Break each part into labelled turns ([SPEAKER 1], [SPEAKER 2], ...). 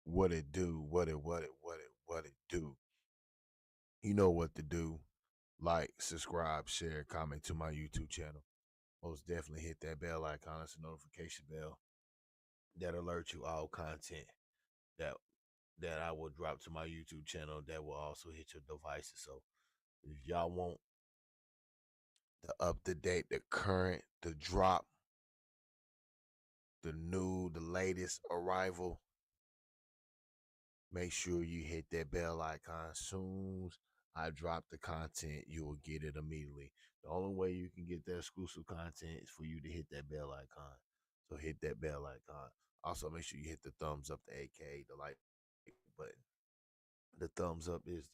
[SPEAKER 1] What it do? What it do? You know what to do. Like, subscribe, share, comment to my YouTube channel. Most definitely hit that bell icon. It's a notification bell that alerts you all content that that I will drop to my YouTube channel that will also hit your devices. So if y'all want the up to date, the current, the drop, the new, the latest arrival, make sure you hit that bell icon. Soon as I drop the content, you will get it immediately. The only way you can get that exclusive content is for you to hit that bell icon. So hit that bell icon. Also, make sure you hit the thumbs up, the AK, the like button. The thumbs up is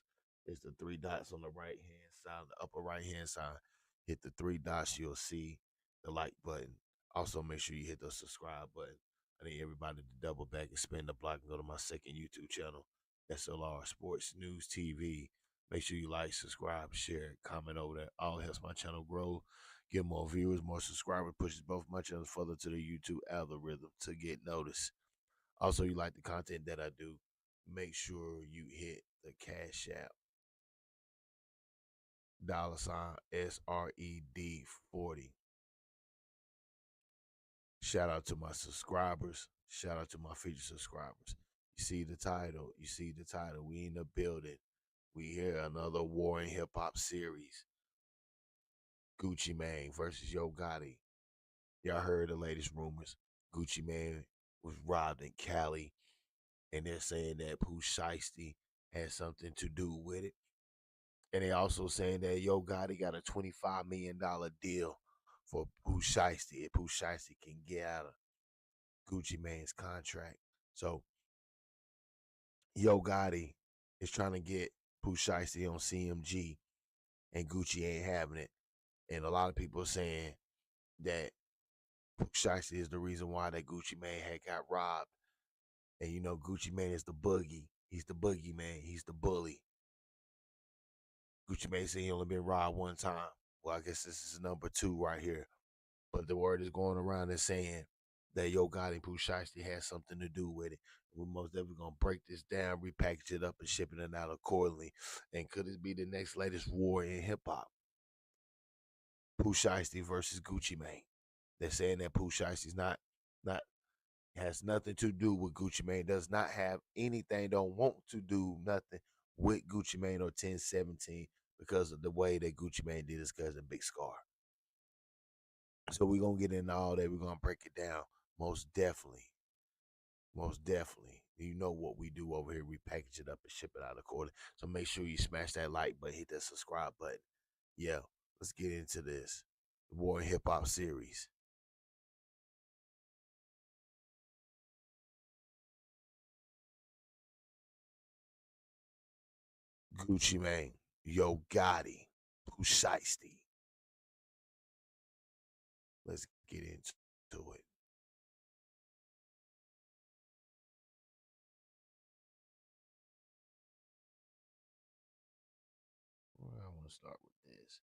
[SPEAKER 1] the three dots on the right hand side, the upper right hand side. Hit the three dots, you'll see the like button. Also, make sure you hit the subscribe button. I need everybody to double back and spin the block and go to my second YouTube channel, S.L.R Sports News TV. Make sure you like, subscribe, share, comment over there. All helps my channel grow, get more viewers, more subscribers, pushes both my channels further to the YouTube algorithm to get noticed. Also, you like the content that I do, make sure you hit the Cash App $ SRED 40. Shout out to my subscribers. Shout out to my future subscribers. You see the title. You see the title. We in the building. We here another War in Hip Hop series. Gucci Mane versus Yo Gotti. Y'all heard the latest rumors. Gucci Mane was robbed in Cali, and they're saying that Pooh Shiesty had something to do with it. And they also saying that Yo Gotti got a $25 million deal for Pooh Shiesty if Pooh Shiesty can get out of Gucci Mane's contract. So Yo Gotti is trying to get Pooh Shiesty on CMG, and Gucci ain't having it. And a lot of people are saying that Pooh Shiesty is the reason why that Gucci Mane had got robbed. And you know, Gucci Mane is the boogie. He's the boogie man. He's the bully. Gucci Mane said he only been robbed one time. Well, I guess this is number two right here. But the word is going around and saying that Yo Gotti and Pooh Shiesty has something to do with it. We're most definitely gonna break this down, repackage it up, and ship it out accordingly. And could this be the next latest war in hip hop? Pooh Shiesty versus Gucci Mane. They're saying that Pooh Shiesty's not has nothing to do with Gucci Mane. Does not have anything. Don't want to do nothing with Gucci Mane or 1017 because of the way that Gucci Mane did his cousin Big Scar. So we're gonna get into all that. We're gonna break it down. Most definitely. Most definitely. You know what we do over here. We package it up and ship it out accordingly. So make sure you smash that like button, hit that subscribe button. Yeah, let's get into this. The War in Hip Hop series. Gucci Mane, Yo Gotti, Pooh Shiesty. Let's get into it. gonna start with this.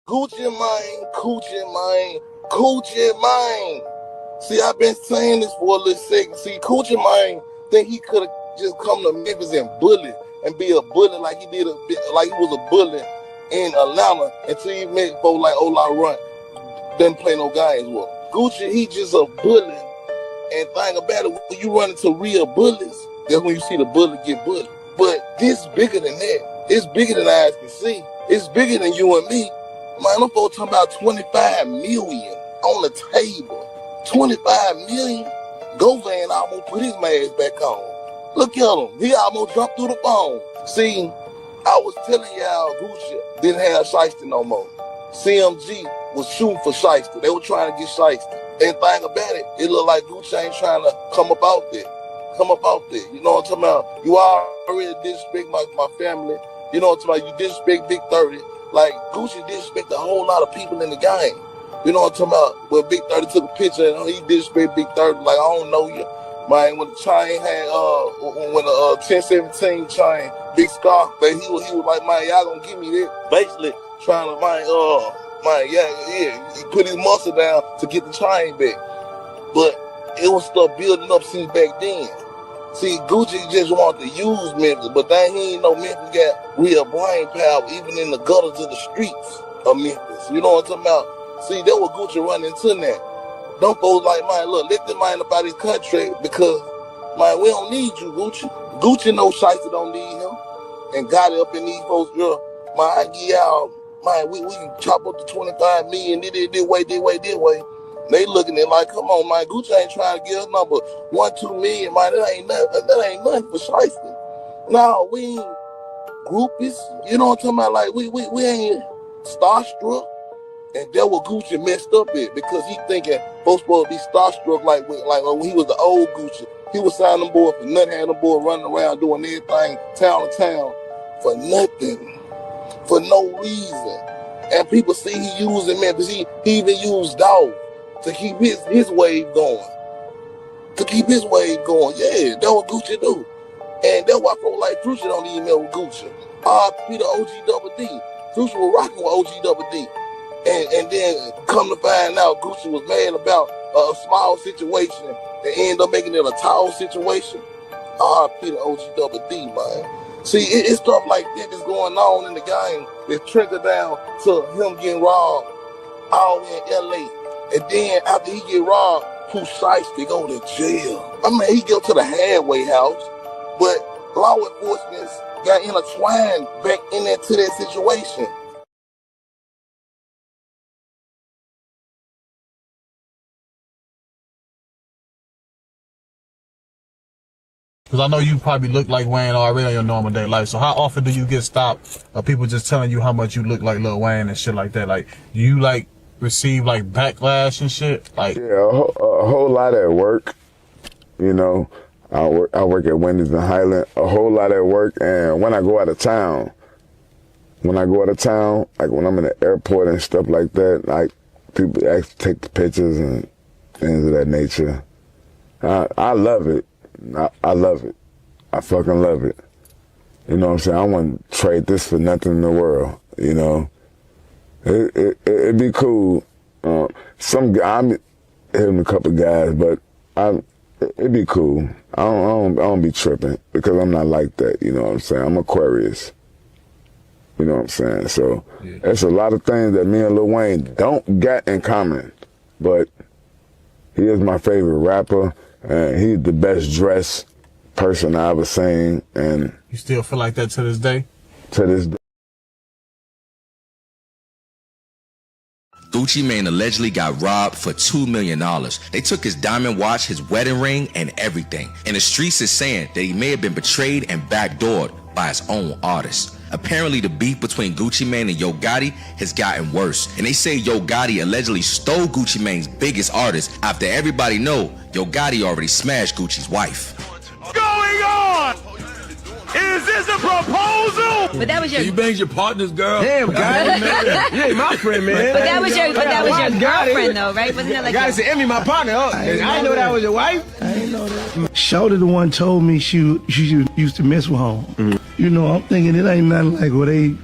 [SPEAKER 2] Gucci mine, Coochie mine, Coochie mine. See, I've been saying this for a little second. See, Coochie mine think he could have just come to Memphis and bully and be a bully like he did like he was a bully in Atlanta until he met folks like S.L.R. Didn't play no games with him. Gucci, he just a bully. And thing about it, when you run into real bullies, that's when you see the bully get bullied. But this bigger than that. It's bigger than eyes can see. It's bigger than you and me. Man, them folks talking about 25 million on the table. 25 million? Govan almost put his mask back on. Look at him. He almost jumped through the phone. See, I was telling y'all Gucci didn't have shiesty no more. CMG was shooting for shiesty. They were trying to get shiesty. And thing about it, it looked like Gucci ain't trying to come up out there. You know what I'm talking about? You already disrespect my family. You know what I'm talking about? You disrespect Big 30. Like, Gucci disrespect a whole lot of people in the game. You know what I'm talking about? But Big 30 took a picture and he disrespect Big 30. Like, I don't know you. Man, when the chain had, when the 1017 chain, Big Scar, but he was like, man, y'all gonna give me this. Basically, trying to, he put his muscle down to get the chain back. But it was stuff building up since back then. See, Gucci just wanted to use Memphis, but then he ain't know Memphis got real brain power, even in the gutters of the streets of Memphis. You know what I'm talking about? See, that was Gucci running into that. Them folks like, man, look, let them mind about his country because, man, we don't need you, Gucci. Gucci no shiesty don't need him. And got it up in these folks, girl. Man, I give y'all, man, we can chop up to 25 million, this way. They looking at it like, come on, man, Gucci ain't trying to give us number 1, 2 million, man. That ain't nothing for shiesty. No, we ain't groupies. You know what I'm talking about? Like, we ain't starstruck. And that what Gucci messed up at because he thinking folks supposed to be starstruck like when he was the old Gucci. He was signing them boys for nothing, had them boys running around doing everything town to town for nothing, for no reason. And people see he using Memphis. He even used Dog to keep his wave going. Yeah, that what Gucci do. And that's why folks like Future don't even know with Gucci. Peter OG Double D. Future was rocking with OG Double D. And then come to find out Gucci was mad about a small situation and ended up making it a tall situation. Peter OG Double D, man. See, it's stuff like that that's going on in the game that trickled down to him getting robbed all in LA. And then after he get robbed, Pooh Shiesty go to jail. I mean, he go to the halfway house, but law enforcement got intertwined back into that situation.
[SPEAKER 3] Because I know you probably look like Wayne already on your normal day life. So how often do you get stopped of people just telling you how much you look like Lil Wayne and shit like that? Like, do you like receive like backlash and shit? Like,
[SPEAKER 4] yeah, a whole lot at work. You know, I work at Wendy's in Highland. A whole lot at work, and when I go out of town, like when I'm in the airport and stuff like that, like people ask to take the pictures and things of that nature. I love it. I love it. I fucking love it. You know what I'm saying? I wouldn't trade this for nothing in the world. You know, it'd be cool. I'm hitting a couple guys, but it'd be cool. I don't be tripping because I'm not like that. You know what I'm saying? I'm Aquarius. You know what I'm saying? So there's a lot of things that me and Lil Wayne don't get in common, but he is my favorite rapper. And he's the best dressed person I ever seen. And
[SPEAKER 3] you still feel like that to this day?
[SPEAKER 4] To this day.
[SPEAKER 5] Gucci Mane allegedly got robbed for $2 million. They took his diamond watch, his wedding ring, and everything. And the streets is saying that he may have been betrayed and backdoored by his own artist. Apparently, the beef between Gucci Mane and Yo Gotti has gotten worse. And they say Yo Gotti allegedly stole Gucci Mane's biggest artist after everybody know Yo Gotti already smashed Gucci's wife.
[SPEAKER 6] What's going on? Is this a proposal?
[SPEAKER 7] But that was your.
[SPEAKER 6] You banged your partner's girl.
[SPEAKER 8] Damn, guy, man. You ain't my friend, man.
[SPEAKER 7] But that was your girlfriend though, right? Wasn't that like?
[SPEAKER 8] Gotta say, Emmy, my partner. Oh, I didn't know that was your wife.
[SPEAKER 9] I didn't know that. Shorty the one told me she used to mess with home. You know, I'm thinking it ain't nothing like where they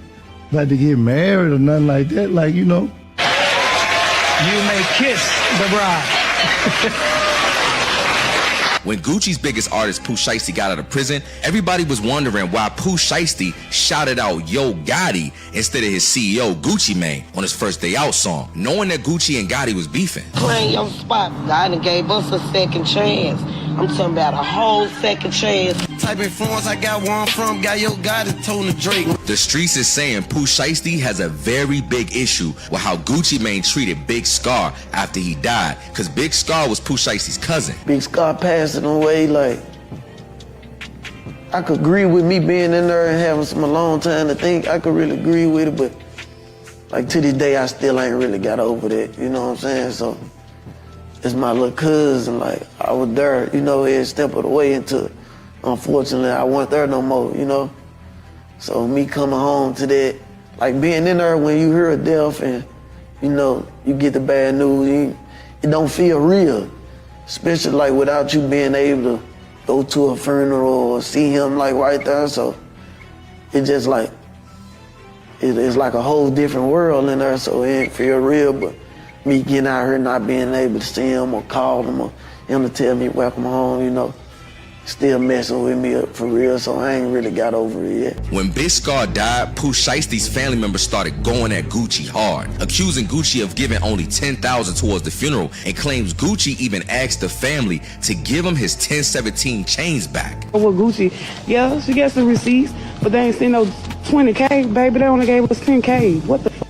[SPEAKER 9] about to get married or nothing like that. Like, you know.
[SPEAKER 8] You may kiss the bride.
[SPEAKER 5] When Gucci's biggest artist, Pooh Shiesty, got out of prison, everybody was wondering why Pooh Shiesty shouted out Yo Gotti instead of his CEO, Gucci Mane, on his First Day Out song, knowing that Gucci and Gotti was beefing.
[SPEAKER 10] Playing your spot. God done gave us a second chance. I'm talking about a whole second chance.
[SPEAKER 11] Type influence I got where I'm from, got Yo Gotti, Tony Drake.
[SPEAKER 5] The streets is saying Pooh Shiesty has a very big issue with how Gucci Mane treated Big Scar after he died, because Big Scar was Pooh Shiesty's cousin.
[SPEAKER 10] Big Scar passing away, like, I could agree with me being in there and having some alone time to think. I could really agree with it, but like to this day, I still ain't really got over that, you know what I'm saying? So it's my little cousin, like, I was there, you know, every step of the way into it. Unfortunately, I wasn't there no more, you know? So me coming home to that, like being in there when you hear a death and, you know, you get the bad news, it don't feel real. Especially like without you being able to go to a funeral or see him like right there. So it just like, it's like a whole different world in there, so it ain't feel real, but me getting out here not being able to see him or call him or him to tell me welcome home, you know, still messing with me up for real, so I ain't really got over it yet.
[SPEAKER 5] When Big Scar died, Pooh Shiesty's family members started going at Gucci hard, accusing Gucci of giving only $10,000 towards the funeral, and claims Gucci even asked the family to give him his 1017 chains back.
[SPEAKER 12] Well, Gucci, yeah, she got some receipts, but they ain't seen no 20K, baby. They only gave us 10K. What the f?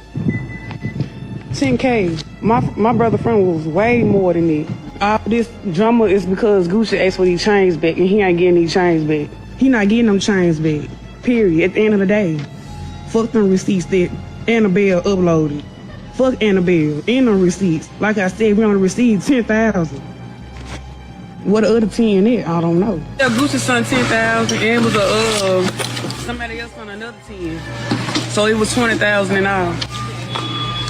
[SPEAKER 12] 10K. My brother friend was way more than it. All this drama is because Gucci asked for these chains back, and he ain't getting these chains back. He not getting them chains back, period, at the end of the day. Fuck them receipts that Annabelle uploaded. Fuck Annabelle, and them receipts. Like I said, we only received 10,000. What the other 10 is, I don't know. Yeah, Gucci sent 10,000, and it was somebody else on another 10. So it was 20,000 in all.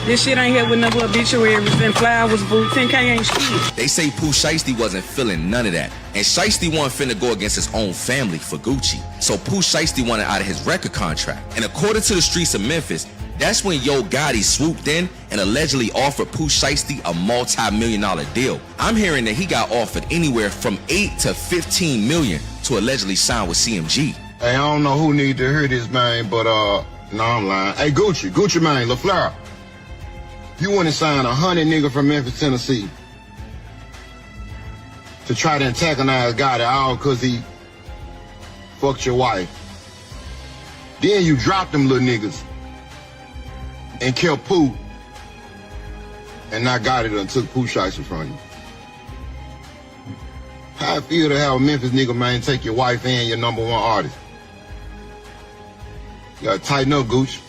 [SPEAKER 12] This shit ain't here with no obituaries and flowers, boo. 10K ain't shit.
[SPEAKER 5] They say Pooh Shiesty wasn't feeling none of that, and Shiesty wasn't finna go against his own family for Gucci. So Pooh Shiesty wanted out of his record contract. And according to the streets of Memphis, that's when Yo Gotti swooped in and allegedly offered Pooh Shiesty a multi-million-dollar deal. I'm hearing that he got offered anywhere from 8 to 15 million to allegedly sign with CMG.
[SPEAKER 2] Hey, I don't know who need to hear this, man, but no, I'm lying. Hey, Gucci man, S.L.R. You want to sign 100 niggas from Memphis, Tennessee to try to antagonize Gotti all because he fucked your wife. Then you dropped them little niggas and killed Pooh, and now Gotti done took Pooh Shiesty from you. How I feel to have a Memphis nigga, man, take your wife and your #1 artist? You gotta tighten up, Gucci.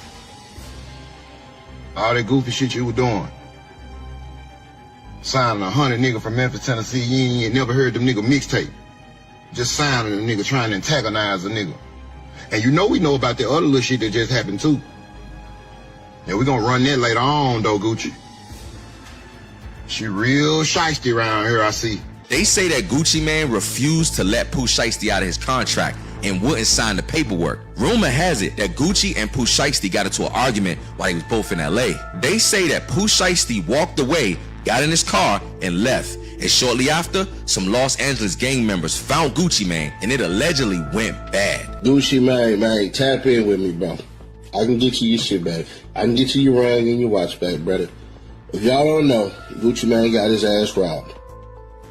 [SPEAKER 2] All that goofy shit you were doing. Signing 100 nigga from Memphis, Tennessee, you ain't never heard them nigga mixtape. Just signing a nigga trying to antagonize a nigga. And you know we know about the other little shit that just happened too. And we gonna run that later on though, Gucci. She real shiesty around here, I see.
[SPEAKER 5] They say that Gucci Mane refused to let Pooh Shiesty out of his contract and wouldn't sign the paperwork. Rumor has it that Gucci and Pooh Shiesty got into an argument while he was both in LA. They say that Pooh Shiesty walked away, got in his car, and left. And shortly after, some Los Angeles gang members found Gucci Mane, and it allegedly went bad.
[SPEAKER 13] Gucci Mane, man, tap in with me, bro. I can get you your shit back. I can get you your ring and your watch back, brother. If y'all don't know, Gucci Mane got his ass robbed.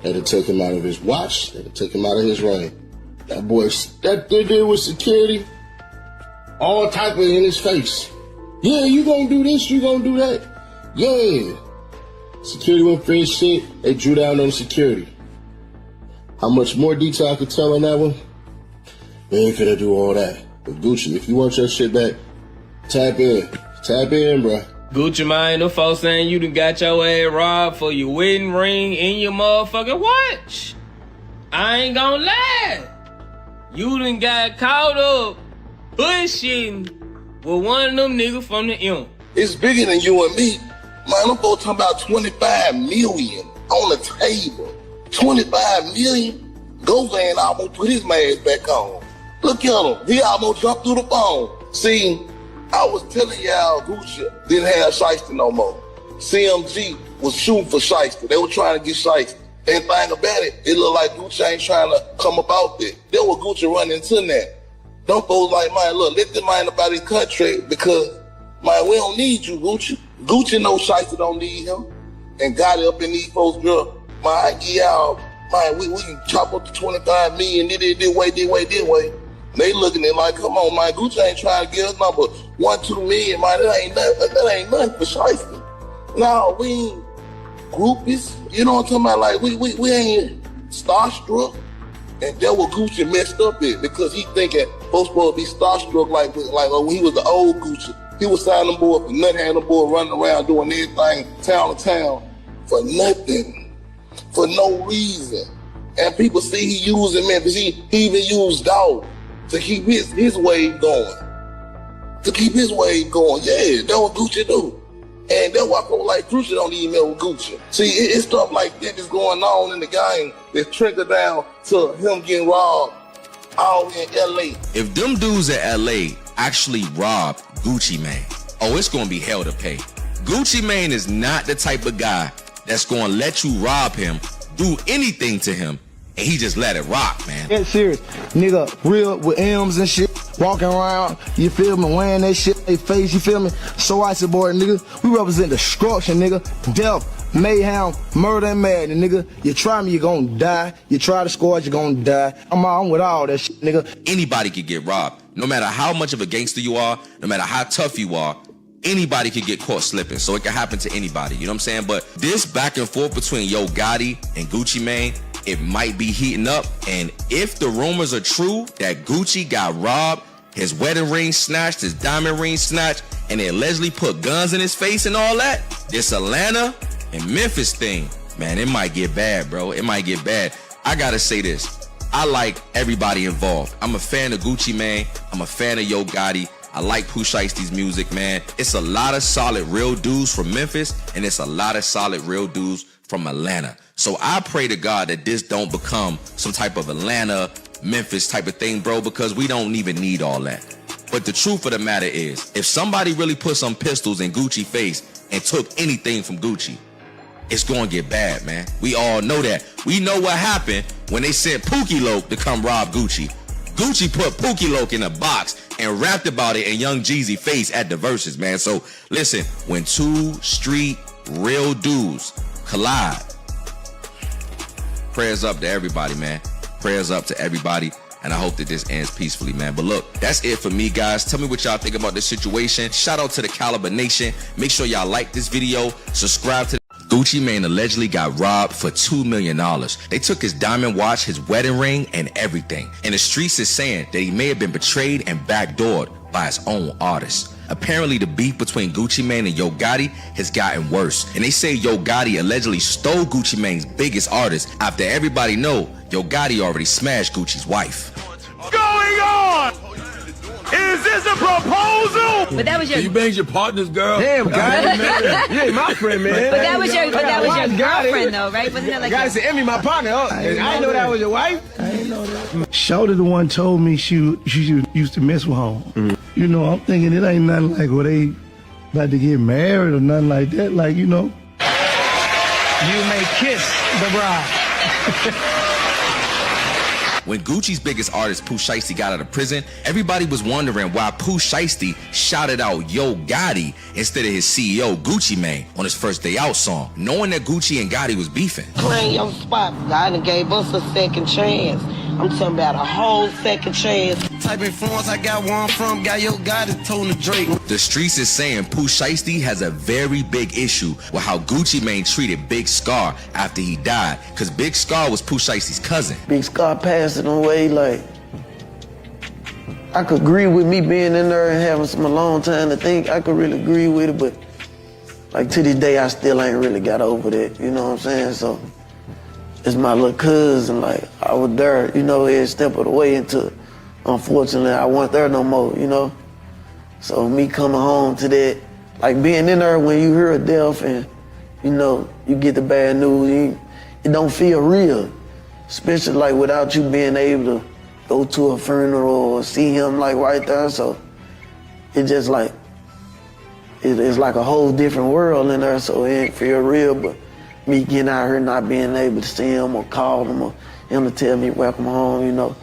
[SPEAKER 13] They took him out of his watch. They took him out of his ring. That boy, that dude with security, all type of in his face. Yeah, you gonna do this, you gonna do that. Yeah. Security went for his shit. They drew down on security. How much more detail I could tell on that one? We ain't finna do all that. But Gucci, if you want your shit back, tap in. Tap in, bro.
[SPEAKER 14] Gucci Mane, the folks saying you done got your ass robbed for your wedding ring and your motherfucking watch. I ain't gonna lie. You done got caught up bullshitting with one of them niggas from the M.
[SPEAKER 2] It's bigger than you and me. Man, I'm folks talking about 25 million on the table. 25 million? Gozan almost put his mask back on. Look at him. He almost jumped through the phone. See, I was telling y'all Gucci didn't have Shiesty no more. CMG was shooting for Shiesty. They were trying to get Shiesty. And thing about it, it looked like Gucci ain't trying to come up out there. That was Gucci running into that. Them folks like, man, look, let them mind about his country because, man, we don't need you, Gucci. Gucci knows Shiesty don't need him. And got it up in these folks, girl. Man, I give y'all, man, we can chop up to 25 million, this way. They looking at it like, come on, man, Gucci ain't trying to get us number 1-2 million, man. That ain't nothing for Shiesty. No, we ain't groupies. You know what I'm talking about? Like, we ain't starstruck. And that what Gucci messed up at because he thinking folks supposed to be starstruck like when he was the old Gucci. He was signing them boy for nothing, had them boy running around doing everything town to town for nothing, for no reason. And people see he using Memphis. He even used Dog to keep his wave going. Yeah, that's what Gucci do. And that's why folks like Gucci don't even know with Gucci. See, it's stuff like that that's going on in the game that trigger down to him getting robbed out in L.A.
[SPEAKER 5] If them dudes at L.A. actually robbed Gucci Mane, oh, it's gonna be hell to pay. Gucci Mane is not the type of guy that's gonna let you rob him, do anything to him, and he just let it rock, man.
[SPEAKER 10] Get serious. Nigga, real with M's and shit. Walking around, you feel me, wearing that shit in their face, you feel me? So I said, boy, nigga, we represent destruction, nigga. Death, mayhem, murder, and madness, nigga. You try me, you're gonna die. You try to score, you're gonna die. I'm with all that shit, nigga.
[SPEAKER 5] Anybody could get robbed. No matter how much of a gangster you are, no matter how tough you are, anybody could get caught slipping. So it can happen to anybody, you know what I'm saying? But this back and forth between Yo Gotti and Gucci Mane, it might be heating up. And if the rumors are true that Gucci got robbed, his wedding ring snatched, his diamond ring snatched, and they allegedly put guns in his face and all that, this Atlanta and Memphis thing, man, it might get bad, bro. It might get bad. I gotta say this. I like everybody involved. I'm a fan of Gucci Mane. I'm a fan of Yo Gotti. I like Pooh Shiesty's music, man. It's a lot of solid real dudes from Memphis, and it's a lot of solid real dudes from Atlanta. So I pray to God that this don't become some type of Atlanta, Memphis type of thing, bro, because we don't even need all that. But the truth of the matter is, if somebody really put some pistols in Gucci's face and took anything from Gucci, it's gonna get bad, man. We all know that. We know what happened when they sent Pookie Loke to come rob Gucci. Gucci put Pookie Loke in a box and rapped about it in Young Jeezy's face at the verses, man. So listen, when two street real dudes collide, prayers up to everybody, man. Prayers up to everybody, and I hope that this ends peacefully, man. But look, that's it for me, guys. Tell me what y'all think about this situation. Shout out to the Caliber Nation. Make sure y'all like this video, subscribe to Gucci Mane allegedly got robbed for $2 million. They took his diamond watch, his wedding ring, and everything. And the streets is saying that he may have been betrayed and backdoored by his own artist. Apparently, the beef between Gucci Mane and Yo Gotti has gotten worse. And they say Yo Gotti allegedly stole Gucci Mane's biggest artist after everybody know Yo Gotti already smashed Gucci's wife.
[SPEAKER 6] What's going on? Is this a proposal?
[SPEAKER 7] But that was your.
[SPEAKER 6] You banged your partner's girl.
[SPEAKER 8] Damn, Gotti, man. You ain't my friend, man.
[SPEAKER 7] But that was your girlfriend, though, right? Wasn't that like?
[SPEAKER 8] Gotti said, Emmy, my partner. Oh, I didn't know that was your wife.
[SPEAKER 9] I didn't know that. Shorty the one told me she used to mess with home. You know, I'm thinking it ain't nothing like where they about to get married or nothing like that. Like, you know.
[SPEAKER 8] You may kiss the bride.
[SPEAKER 5] When Gucci's biggest artist, Pooh Shiesty, got out of prison, everybody was wondering why Pooh Shiesty shouted out Yo Gotti instead of his CEO, Gucci Mane, on his first day out song, knowing that Gucci and Gotti was beefing.
[SPEAKER 10] Playing your spot. God done gave us a second chance. I'm talking about a whole second chance.
[SPEAKER 11] Type influence I got one from, got Yo Gotti told to Drake.
[SPEAKER 5] The streets is saying Pooh Shiesty has a very big issue with how Gucci Mane treated Big Scar after he died, because Big Scar was Pooh Shiesty's cousin.
[SPEAKER 10] Big Scar passed away, like, I could agree with me being in there and having some alone time to think. I could really agree with it, but like to this day, I still ain't really got over that, you know what I'm saying? So it's my little cousin, like, I was there, you know, every step of the way until unfortunately, I wasn't there no more, you know? So me coming home to that, like being in there when you hear a death and, you know, you get the bad news, it don't feel real. Especially like without you being able to go to a funeral or see him like right there. So it's just like, it's like a whole different world in there, so it ain't feel real. But me getting out here not being able to see him or call him or him to tell me welcome home, you know,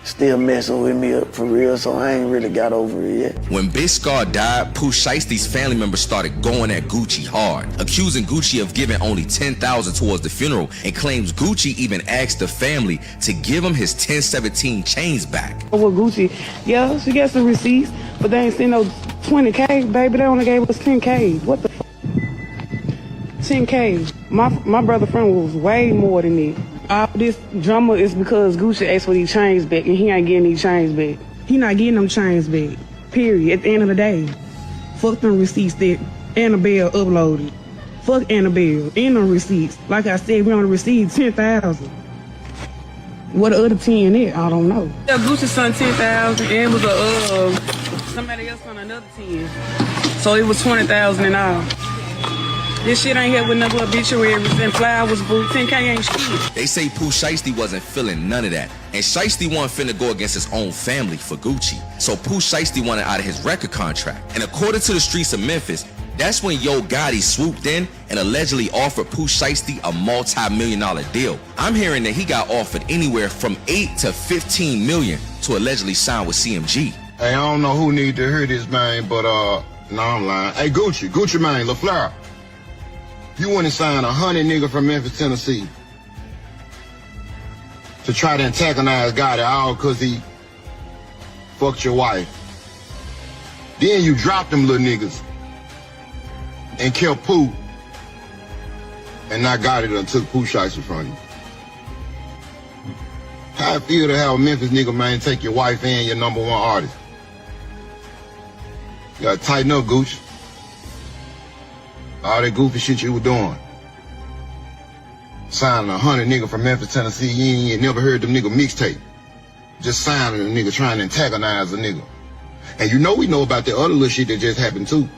[SPEAKER 10] still messing with me up for real, so I ain't really got over it yet.
[SPEAKER 5] When Big Scar died, Pooh Shiesty's family members started going at Gucci hard, accusing Gucci of giving only $10,000 towards the funeral, and claims Gucci even asked the family to give him his 1017 chains back.
[SPEAKER 12] With Gucci, yeah, she got some receipts, but they ain't seen no 20K, baby. They only gave us 10K. What the f? 10K. My brother friend was way more than it. All this drama is because Gucci asked for these chains back, and he ain't getting these chains back. He not getting them chains back, period, at the end of the day. Fuck them receipts that Annabelle uploaded. Fuck Annabelle, and them receipts. Like I said, we only received 10,000. What the other 10 is, I don't know. Yeah, Gucci sent 10,000, and it was somebody else on another 10. So it was 20,000 in all. This shit ain't here with no obituaries and flowers, boo. 10K ain't shit.
[SPEAKER 5] They say Pooh Shiesty wasn't feeling none of that, and Shiesty wasn't finna go against his own family for Gucci. So Pooh Shiesty wanted out of his record contract. And according to the streets of Memphis, that's when Yo Gotti swooped in and allegedly offered Pooh Shiesty a multi-million-dollar deal. I'm hearing that he got offered anywhere from 8 to 15 million to allegedly sign with CMG.
[SPEAKER 15] Hey, I don't know who need to hear this, man, but no, I'm lying. Hey, Gucci, man, S.L.R. You went and signed 100 niggas from Memphis, Tennessee to try to antagonize Gotti all because he fucked your wife. Then you dropped them little niggas and killed Pooh, and now Gotti done took Pooh Shiesty from you. How it feel to have a Memphis nigga, man, take your wife and your #1 artist? You gotta tighten up, Gucci. All that goofy shit you were doing. Signing 100 nigga from Memphis, Tennessee, you ain't never heard them nigga mixtape. Just signing a nigga trying to antagonize a nigga. And you know we know about the other little shit that just happened too.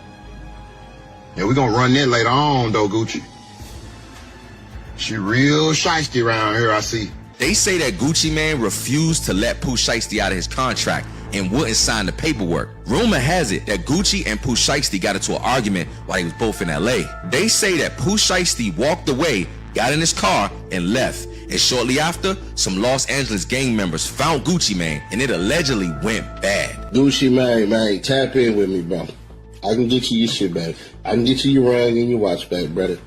[SPEAKER 15] Yeah, we gonna run that later on though, Gucci. She real shiesty around here, I see.
[SPEAKER 5] They say that Gucci man refused to let Pooh Shiesty out of his contract and wouldn't sign the paperwork. Rumor has it that Gucci and Pooh Shiesty got into an argument while he was both in LA. They say that Pooh Shiesty walked away, got in his car, and left. And shortly after, some Los Angeles gang members found Gucci man, and it allegedly went bad.
[SPEAKER 13] Gucci man, tap in with me, bro. I can get you your shit back. I can get you your ring and your watch back, brother.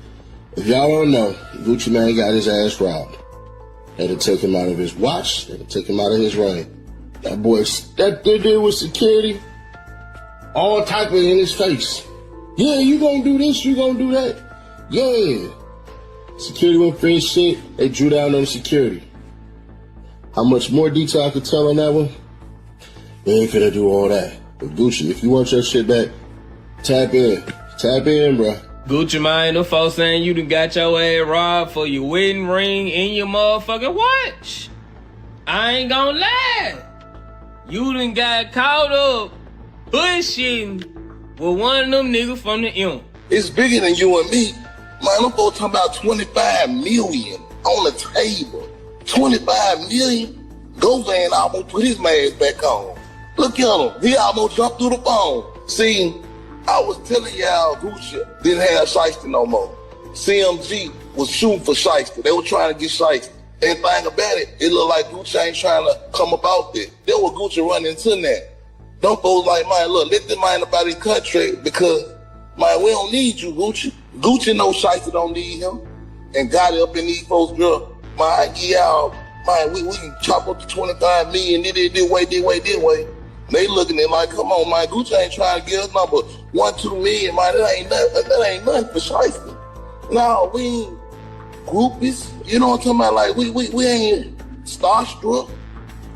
[SPEAKER 13] If y'all don't know, Gucci man got his ass robbed. They took him out of his watch, they took him out of his ring. That boy, that dude with security, all type of in his face. Yeah, you gonna do this, you gonna do that. Yeah. Security went for his shit, they drew down on the security. How much more detail I could tell on that one? They ain't finna do all that. But Gucci, if you want your shit back, tap in, bro.
[SPEAKER 14] Gucci man, the folks saying you done got your ass robbed for your wedding ring in your motherfucking watch. I ain't gonna lie. You done got caught up bushing with one of them niggas from the M.
[SPEAKER 2] It's bigger than you and me. Man, I'm folks talking about 25 million on the table. 25 million? Gozan almost put his mask back on. Look at him. He almost jumped through the phone. See, I was telling y'all Gucci didn't have Shiesty no more. CMG was shooting for Shiesty. They were trying to get Shiesty. And thing about it, it looked like Gucci ain't trying to come about this. They were Gucci running into that. Them folks like, man, look, let them mind about his country because, man, we don't need you, Gucci. Gucci knows Shiesty don't need him. And got it up in these folks, girl. Man, I give y'all, man, we can chop up to 25 million, this way. They looking at it like, come on, man, Gucci ain't trying to get us number 1-2 million, man. That ain't nothing for Shiesty. No, we ain't groupies. You know what I'm talking about? Like, we ain't starstruck.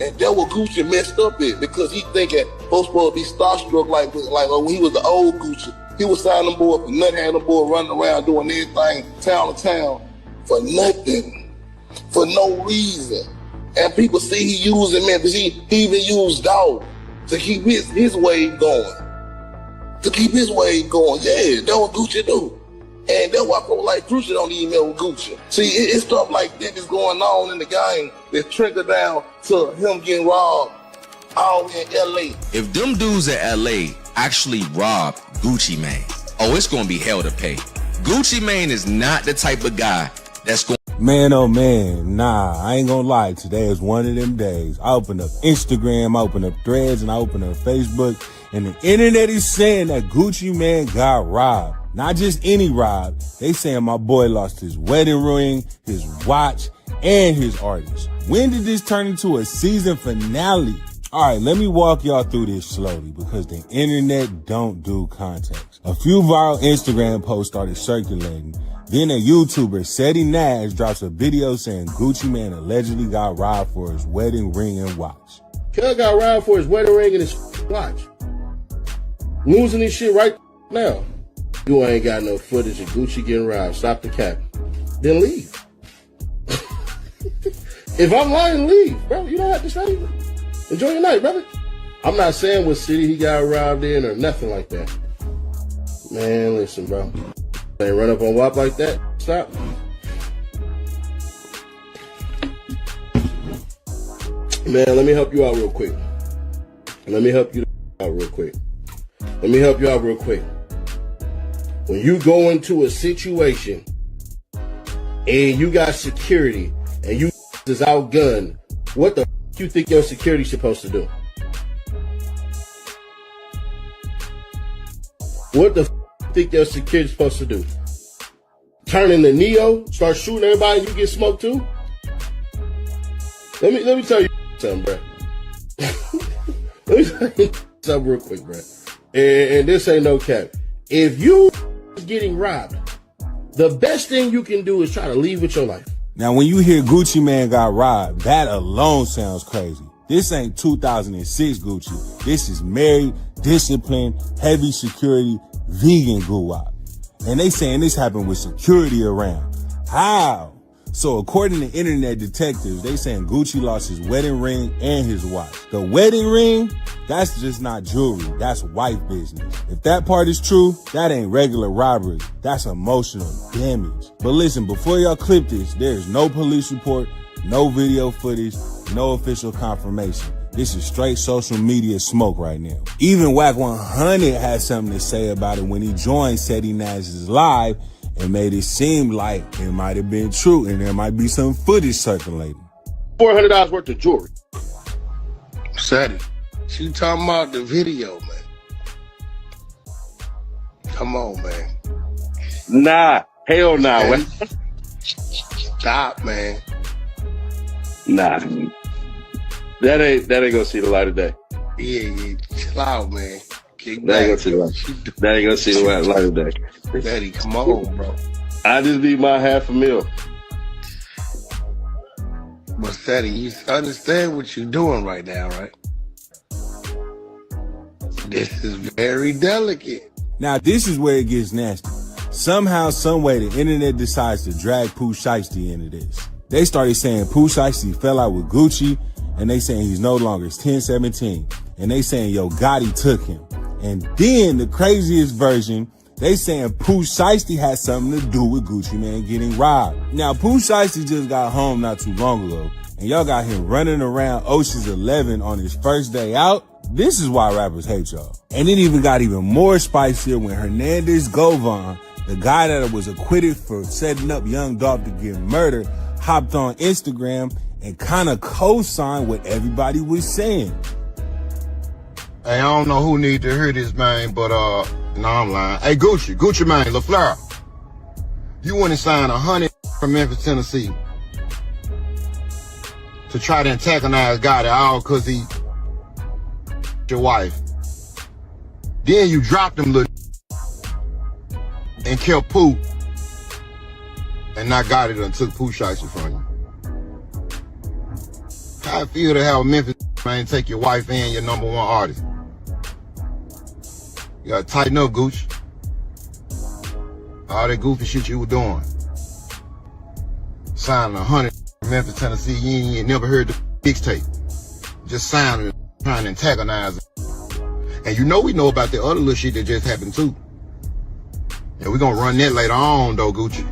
[SPEAKER 2] And that what Gucci messed up in because he thinking folks supposed to be starstruck like when he was the old Gucci. He was signing them boy for nothing, had them boy running around doing everything town to town for nothing, for no reason. And people see he using Memphis. He even used Dog to keep his wave going. To keep his wave going. Yeah, that's what Gucci do. And that's why people like Gucci don't email with Gucci. See, it's stuff like that is going on in the game that trigger down to him getting robbed all in L.A.
[SPEAKER 5] If them dudes in LA actually robbed Gucci Mane, oh, it's gonna be hell to pay. Gucci Mane is not the type of guy that's going.
[SPEAKER 16] Man, oh man, nah, I ain't gonna lie. Today is one of them days. I opened up Instagram, I opened up Threads, and I opened up Facebook, and the internet is saying that Gucci Mane got robbed. Not just any rob. They saying my boy lost his wedding ring, his watch, and his artist. When did this turn into a season finale? All right, let me walk y'all through this slowly because the internet don't do context. A few viral Instagram posts started circulating. Then a YouTuber, Seti Nash, drops a video saying Gucci Mane allegedly got robbed for his wedding ring and watch.
[SPEAKER 13] Cuz got robbed for his wedding ring and his watch. Losing this shit right now. You ain't got no footage of Gucci getting robbed. Stop the cap. Then leave. If I'm lying, leave, bro. You don't have to say it. Enjoy your night, brother. I'm not saying what city he got robbed in or nothing like that. Man, listen, bro. Ain't run up on WAP like that. Stop. Man, let me help you out real quick. Let me help you out real quick. When you go into a situation and you got security and you is outgunned, what the you think your security's supposed to do? What the you think your security's supposed to do? Turn into Neo, start shooting everybody and you get smoked too? Let me tell you something, bro. Let me tell you something real quick, bro. And this ain't no cap. If you getting robbed, the best thing you can do is try to leave with your life.
[SPEAKER 16] Now, when you hear Gucci Mane got robbed, that alone sounds crazy. This ain't 2006 Gucci. This is married, disciplined, heavy security, vegan guwap. And they saying this happened with security around. How? So according to internet detectives, they saying Gucci lost his wedding ring and his watch. The wedding ring, that's just not jewelry. That's wife business. If that part is true, that ain't regular robbery. That's emotional damage. But listen, before y'all clip this, there's no police report, no video footage, no official confirmation. This is straight social media smoke right now. Even Wack 100 had something to say about it when he joined Seti Nash's live and made it seem like it might have been true and there might be some footage circulating.
[SPEAKER 13] $400 worth of jewelry.
[SPEAKER 2] Seti, she talking about the video, man. Come on, man.
[SPEAKER 17] Nah, hell nah.
[SPEAKER 2] Man. Stop, man.
[SPEAKER 17] Nah. That ain't gonna see the light of day.
[SPEAKER 2] Yeah, chill out, man.
[SPEAKER 17] That ain't gonna see the light of day.
[SPEAKER 2] Daddy, come on, bro.
[SPEAKER 17] I just need my $500,000.
[SPEAKER 2] But Seti, you understand what you're doing right now, right? This is very delicate.
[SPEAKER 16] Now, this is where it gets nasty. Somehow, someway, the internet decides to drag Pooh Shiesty into this. They started saying Pooh Shiesty fell out with Gucci, and they saying he's no longer 1017. And they saying, yo, Gotti took him. And then the craziest version, they saying Pooh Shiesty had something to do with Gucci Mane getting robbed. Now, Pooh Shiesty just got home not too long ago, and y'all got him running around Ocean's 11 on his first day out. This is why rappers hate y'all. And it even got even more spicier when Hernandez Govan, the guy that was acquitted for setting up Young Dolph to get murdered, hopped on Instagram and kind of co-signed what everybody was saying.
[SPEAKER 15] Hey, I don't know who need to hear this, man, but, no, I'm lying. Hey, Gucci Mane, S.L.R. You went and signed 100 from Memphis, Tennessee to try to antagonize Gotti all because he your wife. Then you dropped him, little and killed Pooh, and not Gotti done took Pooh Shiesty from you. How I feel to have a Memphis man take your wife and your #1 artist? You gotta tighten up, Gucci. All that goofy shit you were doing. Signing 100 Memphis, Tennessee, you ain't never heard the mixtape. Just sounding, trying to antagonize it. And you know we know about the other little shit that just happened too. Yeah, we gonna run that later on though, Gucci.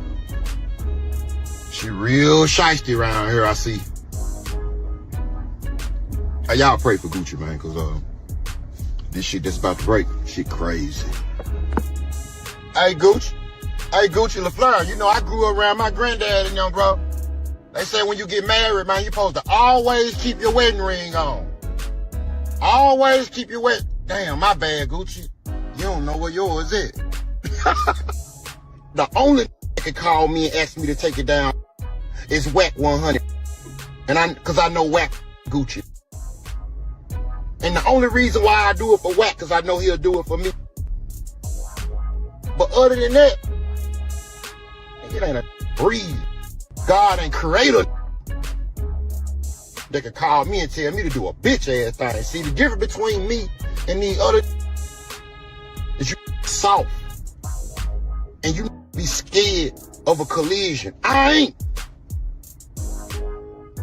[SPEAKER 15] She real shiesty around here, I see. Hey, y'all pray for Gucci, man, cause this shit that's about to break, shit crazy. Hey, Gucci, LaFleur, you know I grew up around my granddad and young bro. They say when you get married, man, you supposed to always keep your wedding ring on. Always keep your wedding. Damn, my bad, Gucci. You don't know where yours is. The only that can call me and ask me to take it down is Whack 100. And cause I know Whack Gucci. And the only reason why I do it for Whack, cause I know he'll do it for me. But other than that, it ain't a breeze. God and creator that can call me and tell me to do a bitch ass thing. See, the difference between me and the other is you soft. And you be scared of a collision. I ain't.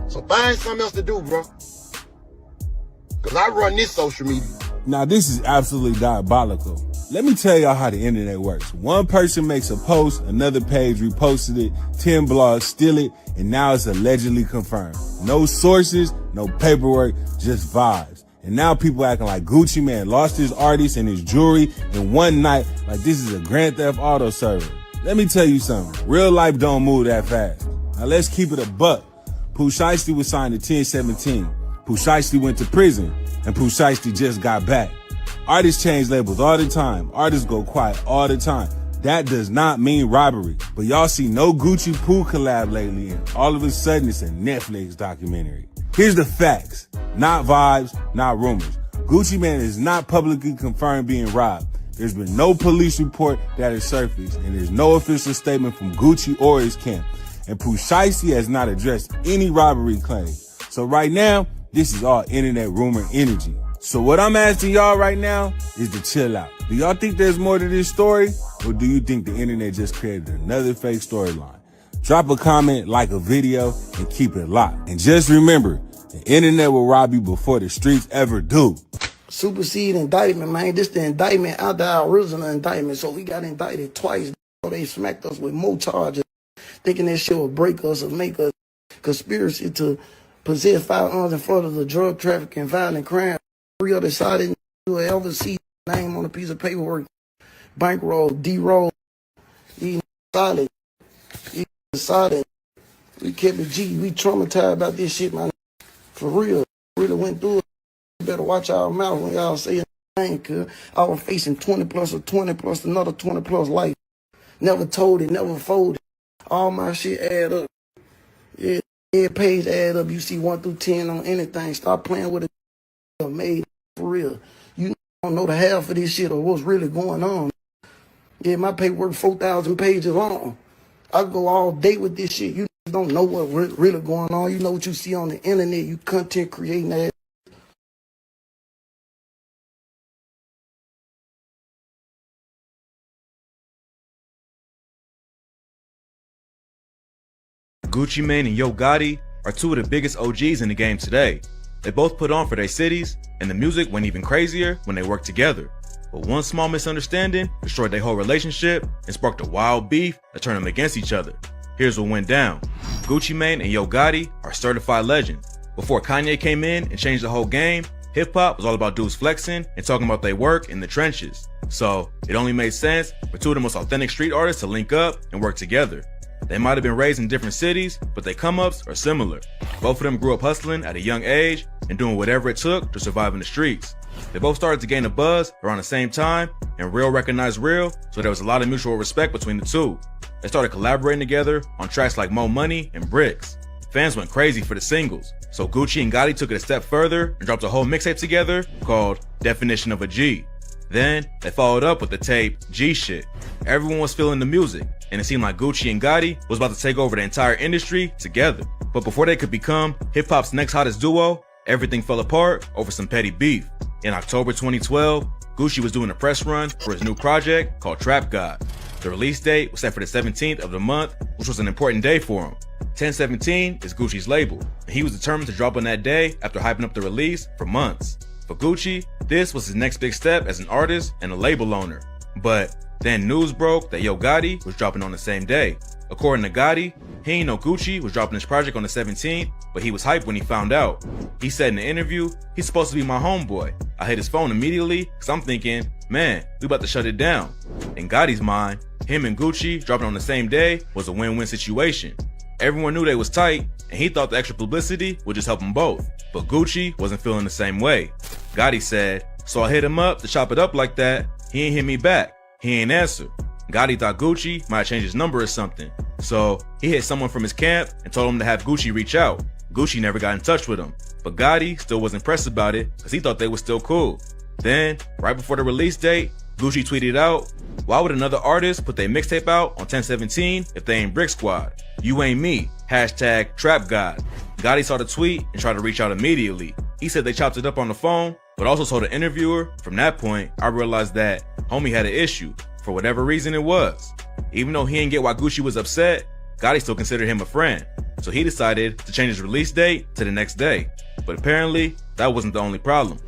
[SPEAKER 15] So find something else to do, bro. Cause I run this social media.
[SPEAKER 16] Now this is absolutely diabolical. Let me tell y'all how the internet works. One person makes a post, another page reposted it, 10 blogs steal it, and now it's allegedly confirmed. No sources, no paperwork, just vibes. And now people acting like Gucci Mane lost his artist and his jewelry in one night like this is a Grand Theft Auto server. Let me tell you something. Real life don't move that fast. Now let's keep it a buck. Pooh Shiesty was signed in 1017. Pooh Shiesty went to prison, and Pooh Shiesty just got back. Artists change labels all the time. Artists go quiet all the time. That does not mean robbery. But y'all see no Gucci Pooh collab lately, and all of a sudden it's a Netflix documentary. Here's the facts. Not vibes, not rumors. Gucci Mane is not publicly confirmed being robbed. There's been no police report that has surfaced, and there's no official statement from Gucci or his camp. And Pooh Shiesty has not addressed any robbery claims. So right now, this is all internet rumor energy. So what I'm asking y'all right now is to chill out. Do y'all think there's more to this story? Or do you think the internet just created another fake storyline? Drop a comment, like a video, and keep it locked. And just remember, the internet will rob you before the streets ever do.
[SPEAKER 10] Supersede indictment, man. This the indictment out the original indictment. So we got indicted twice. So they smacked us with more charges, thinking that shit would break us or make us conspiracy to possess firearms in front of the drug trafficking, violent crime. 3 other sided to ever see name on a piece of paperwork. Bankroll, D-roll. He solid. He solid. We kept it G. We traumatized about this shit, man. For real. Really went through it. You better watch our mouth when y'all say anything, cuz I was facing 20 plus or 20 plus another 20 plus life. Never told it, never folded. All my shit add up. Yeah, every page add up. You see 1 through 10 on anything. Stop playing with it. Made for real. You don't know the half of this shit or what's really going on. Yeah, my paperwork 4,000 pages long. I go all day with this shit. You don't know what really going on. You know what you see on the internet. You content creating that.
[SPEAKER 18] Gucci Mane and Yo Gotti are 2 of the biggest OGs in the game today. They both put on for their cities, and the music went even crazier when they worked together. But one small misunderstanding destroyed their whole relationship and sparked a wild beef that turned them against each other. Here's what went down. Gucci Mane and Yo Gotti are certified legends. Before Kanye came in and changed the whole game, hip-hop was all about dudes flexing and talking about their work in the trenches. So it only made sense for 2 of the most authentic street artists to link up and work together. They might have been raised in different cities, but their come-ups are similar. Both of them grew up hustling at a young age and doing whatever it took to survive in the streets. They both started to gain a buzz around the same time, and real recognized real, so there was a lot of mutual respect between the 2. They started collaborating together on tracks like Mo Money and Bricks. Fans went crazy for the singles, so Gucci and Gotti took it a step further and dropped a whole mixtape together called Definition of a G. Then they followed up with the tape G Shit. Everyone was feeling the music, and it seemed like Gucci and Gotti was about to take over the entire industry together. But before they could become hip-hop's next hottest duo, everything fell apart over some petty beef. In October 2012, Gucci was doing a press run for his new project called Trap God. The release date was set for the 17th of the month, which was an important day for him. 1017 is Gucci's label, and he was determined to drop on that day after hyping up the release for months. For Gucci, this was his next big step as an artist and a label owner. But then news broke that Yo Gotti was dropping on the same day. According to Gotti, he ain't know Gucci was dropping his project on the 17th, but he was hyped when he found out. He said in the interview, he's supposed to be my homeboy. I hit his phone immediately because I'm thinking, man, we about to shut it down. In Gotti's mind, him and Gucci dropping on the same day was a win-win situation. Everyone knew they was tight, and he thought the extra publicity would just help them both. But Gucci wasn't feeling the same way. Gotti said, so I hit him up to chop it up like that. He ain't hit me back. He ain't answer. Gotti thought Gucci might change his number or something. So he hit someone from his camp and told him to have Gucci reach out. Gucci never got in touch with him, but Gotti still wasn't pressed about it because he thought they were still cool. Then, right before the release date, Gucci tweeted out, why would another artist put their mixtape out on 1017 if they ain't Brick Squad? You ain't me. Hashtag Trap God. Gotti saw the tweet and tried to reach out immediately. He said they chopped it up on the phone, but also told the interviewer, from that point, I realized that homie had an issue, for whatever reason it was. Even though he didn't get why Gucci was upset, Gotti still considered him a friend. So he decided to change his release date to the next day. But apparently, that wasn't the only problem.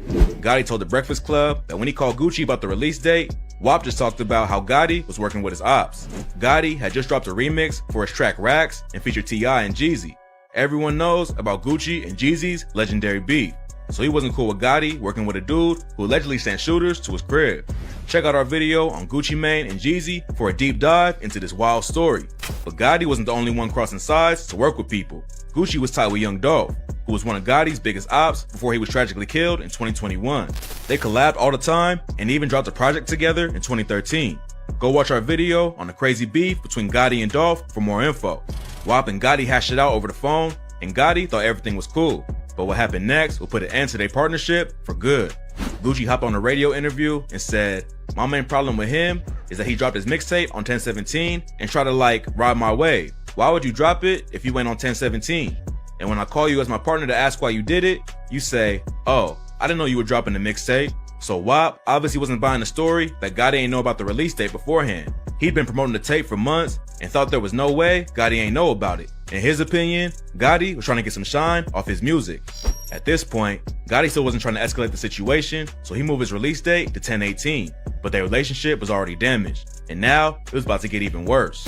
[SPEAKER 18] Gotti told the Breakfast Club that when he called Gucci about the release date, WAP just talked about how Gotti was working with his ops. Gotti had just dropped a remix for his track Racks and featured T.I. and Jeezy. Everyone knows about Gucci and Jeezy's legendary beef. So he wasn't cool with Gotti working with a dude who allegedly sent shooters to his crib. Check out our video on Gucci Mane and Jeezy for a deep dive into this wild story. But Gotti wasn't the only one crossing sides to work with people. Gucci was tied with Young Dolph, who was one of Gotti's biggest ops before he was tragically killed in 2021. They collabed all the time and even dropped a project together in 2013. Go watch our video on the crazy beef between Gotti and Dolph for more info. WAP and Gotti hashed it out over the phone, and Gotti thought everything was cool. But what happened next will put an end to their partnership for good. Gucci hopped on a radio interview and said, my main problem with him is that he dropped his mixtape on 1017 and tried to ride my wave. Why would you drop it if you went on 1017? And when I call you as my partner to ask why you did it, you say, oh, I didn't know you were dropping the mixtape. So WAP obviously wasn't buying the story that Gotti ain't know about the release date beforehand. He'd been promoting the tape for months and thought there was no way Gotti ain't know about it. In his opinion, Gotti was trying to get some shine off his music. At this point, Gotti still wasn't trying to escalate the situation, so he moved his release date to 1018, but their relationship was already damaged, and now it was about to get even worse.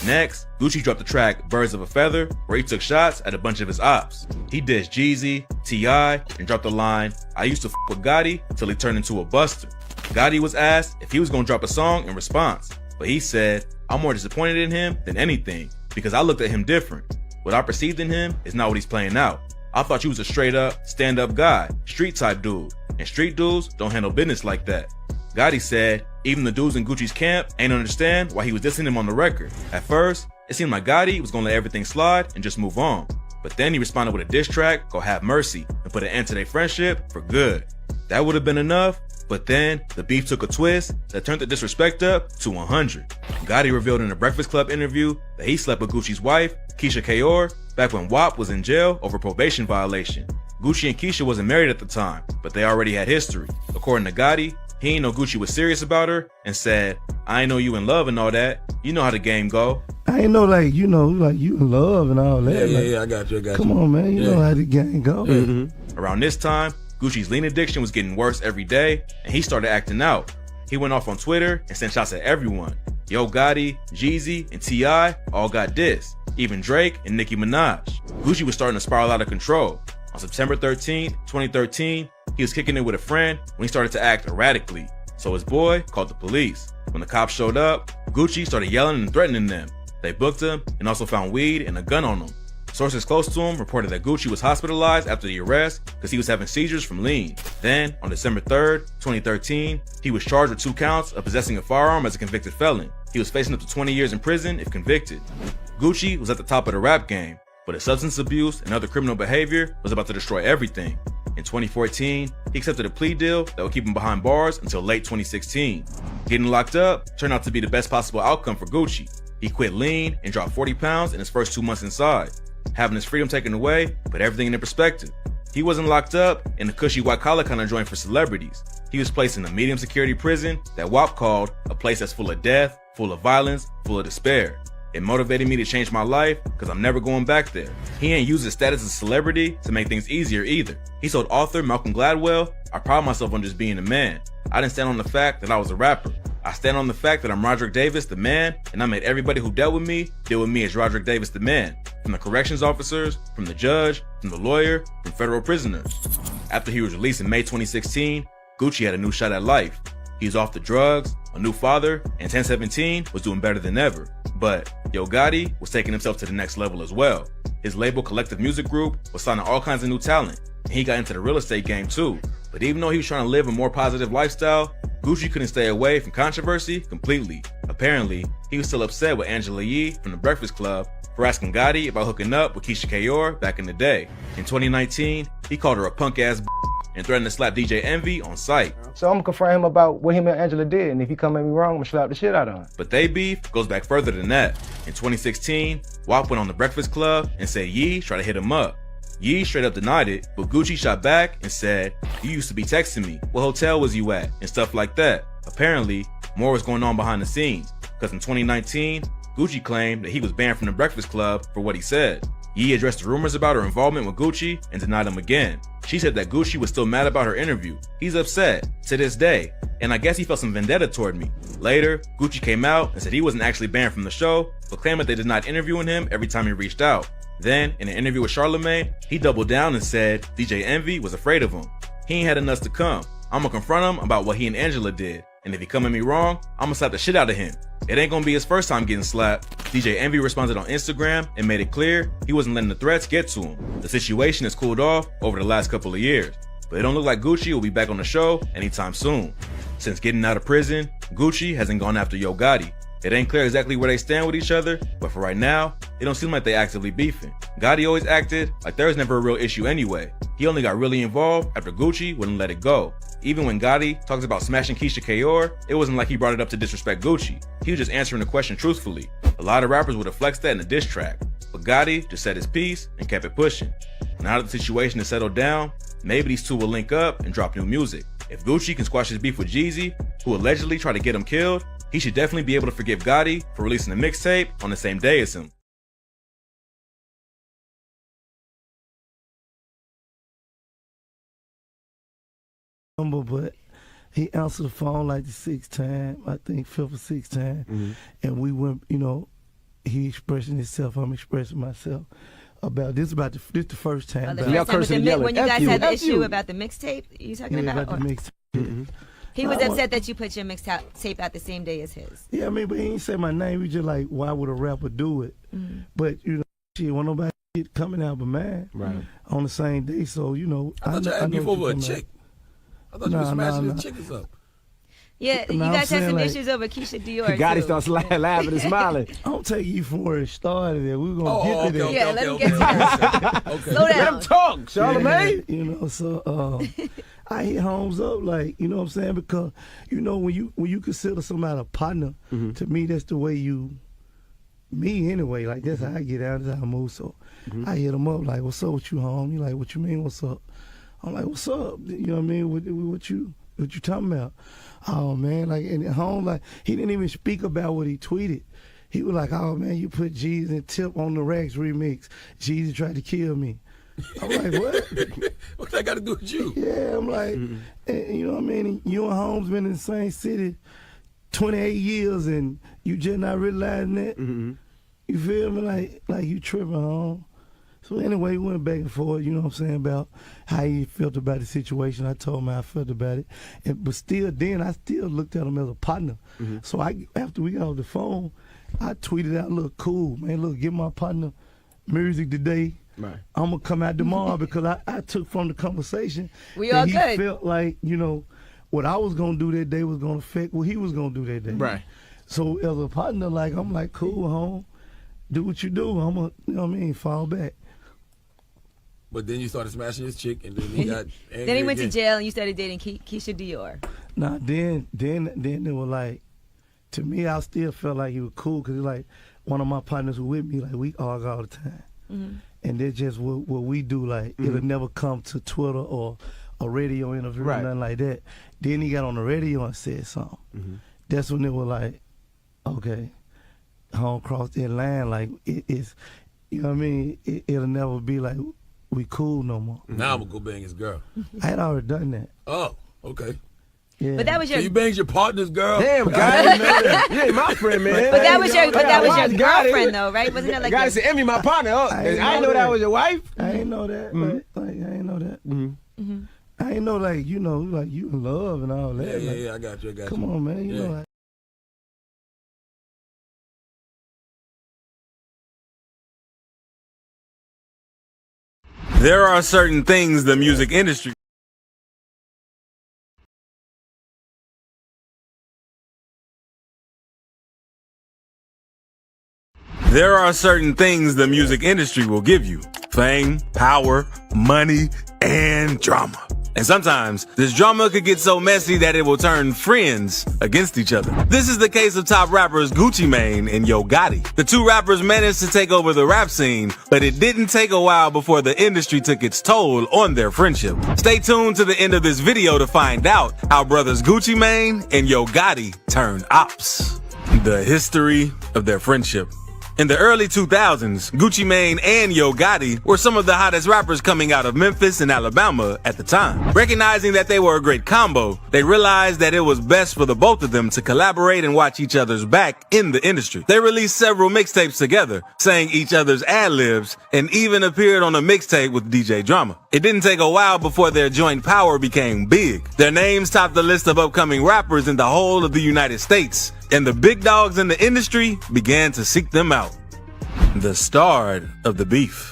[SPEAKER 18] Next, Gucci dropped the track Birds of a Feather, where he took shots at a bunch of his ops. He dissed Jeezy, T.I., and dropped the line, I used to f with Gotti till he turned into a buster. Gotti was asked if he was gonna drop a song in response, but he said, I'm more disappointed in him than anything, because I looked at him different. What I perceived in him is not what he's playing out. I thought you was a straight up, stand up guy, street type dude, and street dudes don't handle business like that. Gotti said, even the dudes in Gucci's camp ain't understand why he was dissing him on the record. At first, it seemed like Gotti was gonna let everything slide and just move on. But then he responded with a diss track called Have Mercy and put an end to their friendship for good. That would have been enough, but then the beef took a twist that turned the disrespect up to 100. Gotti revealed in a Breakfast Club interview that he slept with Gucci's wife, Keisha Kayor, back when WAP was in jail over probation violation. Gucci and Keisha wasn't married at the time, but they already had history. According to Gotti, he ain't know Gucci was serious about her and said, I ain't know you in love and all that. You know how the game go.
[SPEAKER 9] I ain't know you in love and all that.
[SPEAKER 19] Yeah, I got you.
[SPEAKER 9] Come on, man. You know how the game go.
[SPEAKER 19] Mm-hmm.
[SPEAKER 18] Around this time, Gucci's lean addiction was getting worse every day, and he started acting out. He went off on Twitter and sent shots at everyone. Yo Gotti, Jeezy, and T.I. all got dissed. Even Drake and Nicki Minaj. Gucci was starting to spiral out of control. On September 13, 2013, he was kicking it with a friend when he started to act erratically. So his boy called the police. When the cops showed up, Gucci started yelling and threatening them. They booked him and also found weed and a gun on him. Sources close to him reported that Gucci was hospitalized after the arrest because he was having seizures from lean. Then, on December 3rd, 2013, he was charged with 2 counts of possessing a firearm as a convicted felon. He was facing up to 20 years in prison if convicted. Gucci was at the top of the rap game, but his substance abuse and other criminal behavior was about to destroy everything. In 2014, he accepted a plea deal that would keep him behind bars until late 2016. Getting locked up turned out to be the best possible outcome for Gucci. He quit lean and dropped 40 pounds in his first 2 months inside. Having his freedom taken away put everything into perspective. He wasn't locked up in a cushy white-collar kind of joint for celebrities. He was placed in a medium security prison that WAP called a place that's full of death, full of violence, full of despair. It motivated me to change my life because I'm never going back there. He ain't used his status as a celebrity to make things easier either. He told author Malcolm Gladwell, I pride myself on just being a man. I didn't stand on the fact that I was a rapper. I stand on the fact that I'm Roderick Davis, the man, and I made everybody who dealt with me deal with me as Roderick Davis, the man. From the corrections officers, from the judge, from the lawyer, from federal prisoners. After he was released in May 2016, Gucci had a new shot at life. He's off the drugs, a new father, and 1017 was doing better than ever. But Yo Gotti was taking himself to the next level as well. His label Collective Music Group was signing all kinds of new talent, and he got into the real estate game too. But even though he was trying to live a more positive lifestyle, Gucci couldn't stay away from controversy completely. Apparently, he was still upset with Angela Yee from The Breakfast Club for asking Gotti about hooking up with Keisha Kayor back in the day. In 2019, he called her a punk ass and threatened to slap DJ Envy on sight.
[SPEAKER 19] So I'm gonna confront him about what him and Angela did, and if he come at me wrong, I'm gonna slap the shit out of him.
[SPEAKER 18] But they beef goes back further than that. In 2016, WAP went on The Breakfast Club and said Yee tried to hit him up. Yee straight up denied it, but Gucci shot back and said, you used to be texting me, what hotel was you at, and stuff like that. Apparently, more was going on behind the scenes, because in 2019, Gucci claimed that he was banned from The Breakfast Club for what he said. Yee addressed the rumors about her involvement with Gucci and denied them again. She said that Gucci was still mad about her interview. He's upset, to this day, and I guess he felt some vendetta toward me. Later, Gucci came out and said he wasn't actually banned from the show, but claimed that they did not interviewing him every time he reached out. Then, in an interview with Charlamagne, he doubled down and said DJ Envy was afraid of him. He ain't had enough to come. I'ma confront him about what he and Angela did, and if he come at me wrong, I'ma slap the shit out of him. It ain't gonna be his first time getting slapped. DJ Envy responded on Instagram and made it clear he wasn't letting the threats get to him. The situation has cooled off over the last couple of years, but it don't look like Gucci will be back on the show anytime soon. Since getting out of prison, Gucci hasn't gone after Yo Gotti. It ain't clear exactly where they stand with each other, but for right now, it don't seem like they actively beefing. Gotti always acted like there was never a real issue anyway. He only got really involved after Gucci wouldn't let it go. Even when Gotti talks about smashing Keisha Kayor, it wasn't like he brought it up to disrespect Gucci. He was just answering the question truthfully. A lot of rappers would have flexed that in a diss track, but Gotti just said his piece and kept it pushing. Now that the situation has settled down, maybe these two will link up and drop new music. If Gucci can squash his beef with Jeezy, who allegedly tried to get him killed, he should definitely be able to forgive Gotti for releasing a mixtape on the same day as him.
[SPEAKER 9] But he answered the phone like the sixth time, I think fifth or sixth time, and we went, you know, he expressing himself, I'm expressing myself about this. This the first time.
[SPEAKER 7] Oh, the first time with when you guys had the issue about the mixtape, you talking about
[SPEAKER 9] the mixtape.
[SPEAKER 7] He was upset that you put your mixtape out the same day as his.
[SPEAKER 9] Yeah, I mean, but he ain't say my name. He just like, why would a rapper do it? But you know, shit, when nobody coming out but mine, on the same day. So you know,
[SPEAKER 20] I thought you asked me for a chick. I thought you were smashing the chickens up.
[SPEAKER 7] Yeah, you guys had some issues over Keisha Dior.
[SPEAKER 19] Gotti starts laughing and smiling.
[SPEAKER 9] I'm taking you from where it started. We're gonna get to that.
[SPEAKER 7] Yeah, let him get to that. Slow down.
[SPEAKER 19] Let him talk, Charlamagne.
[SPEAKER 9] You know, so I hit Holmes up, like, you know what I'm saying? Because, you know, when you consider somebody a partner, to me, that's the way me anyway, like, that's how I get out, that's how I move. So I hit him up, like, what's up with you, home? He like, what you mean, what's up? I'm like, what's up? You know what I mean? What you talking about? Oh, man, like, and at home, like, he didn't even speak about what he tweeted. He was like, oh, man, you put Jeezy and Tip on the Rags remix. Jeezy tried to kill me. I'm like, what?
[SPEAKER 20] What's that got to do with you?
[SPEAKER 9] Yeah, I'm like, you know what I mean? You and Holmes been in the same city 28 years and you just not realizing that? You feel me? Like you tripping, home. So anyway, we went back and forth, you know what I'm saying, about how he felt about the situation. I told him how I felt about it. But still then, I still looked at him as a partner. So after we got off the phone, I tweeted out, look, cool, man, look, give my partner music today.
[SPEAKER 19] Right.
[SPEAKER 9] I'm going to come out tomorrow because I took from the conversation
[SPEAKER 7] we all
[SPEAKER 9] that
[SPEAKER 7] good.
[SPEAKER 9] he felt like, you know, what I was going to do that day was going to affect what he was going to do that day.
[SPEAKER 19] Right.
[SPEAKER 9] So as a partner, like, I'm like, cool, home, do what you do. I'm going to, you know what I mean, fall back.
[SPEAKER 20] But then you started smashing his chick, and then he got angry.
[SPEAKER 7] Then he went to jail, and you started dating Keisha Dior.
[SPEAKER 9] Nah, then they were like, to me, I still felt like he was cool because like one of my partners who with me, like we argue all the time. And that's just what we do. Like it'll never come to Twitter or a radio interview or nothing like that. Then he got on the radio and said something. That's when they were like, okay, home cross that line, like it's, you know what I mean? It'll never be like we cool no more.
[SPEAKER 20] Now I'm gonna go bang his girl.
[SPEAKER 9] I had already done that.
[SPEAKER 20] Oh, okay.
[SPEAKER 9] Yeah.
[SPEAKER 7] But that was your.
[SPEAKER 20] So you banged your partner's girl?
[SPEAKER 2] Damn, guy, I didn't know that. You ain't my friend, man.
[SPEAKER 7] But that was your girlfriend though, right? Wasn't it like?
[SPEAKER 2] Gotta say, Emmy, my partner. Oh, I didn't know that was your wife.
[SPEAKER 9] I ain't know that. Like, I ain't know that. I ain't know like you know like you in love and all that.
[SPEAKER 20] Yeah, I got you.
[SPEAKER 9] Come on, man. You know. Like,
[SPEAKER 6] There are certain things the music industry will give you. Fame, power, money, and drama. And sometimes, this drama could get so messy that it will turn friends against each other. This is the case of top rappers Gucci Mane and Yo Gotti. The two rappers managed to take over the rap scene, but it didn't take a while before the industry took its toll on their friendship. Stay tuned to the end of this video to find out how brothers Gucci Mane and Yo Gotti turned ops. The history of their friendship. In the early 2000s, Gucci Mane and Yo Gotti were some of the hottest rappers coming out of Memphis and Alabama at the time. Recognizing that they were a great combo, they realized that it was best for the both of them to collaborate and watch each other's back in the industry. They released several mixtapes together, sang each other's ad-libs, and even appeared on a mixtape with DJ Drama. It didn't take a while before their joint power became big. Their names topped the list of upcoming rappers in the whole of the United States, and the big dogs in the industry began to seek them out. The start of the beef.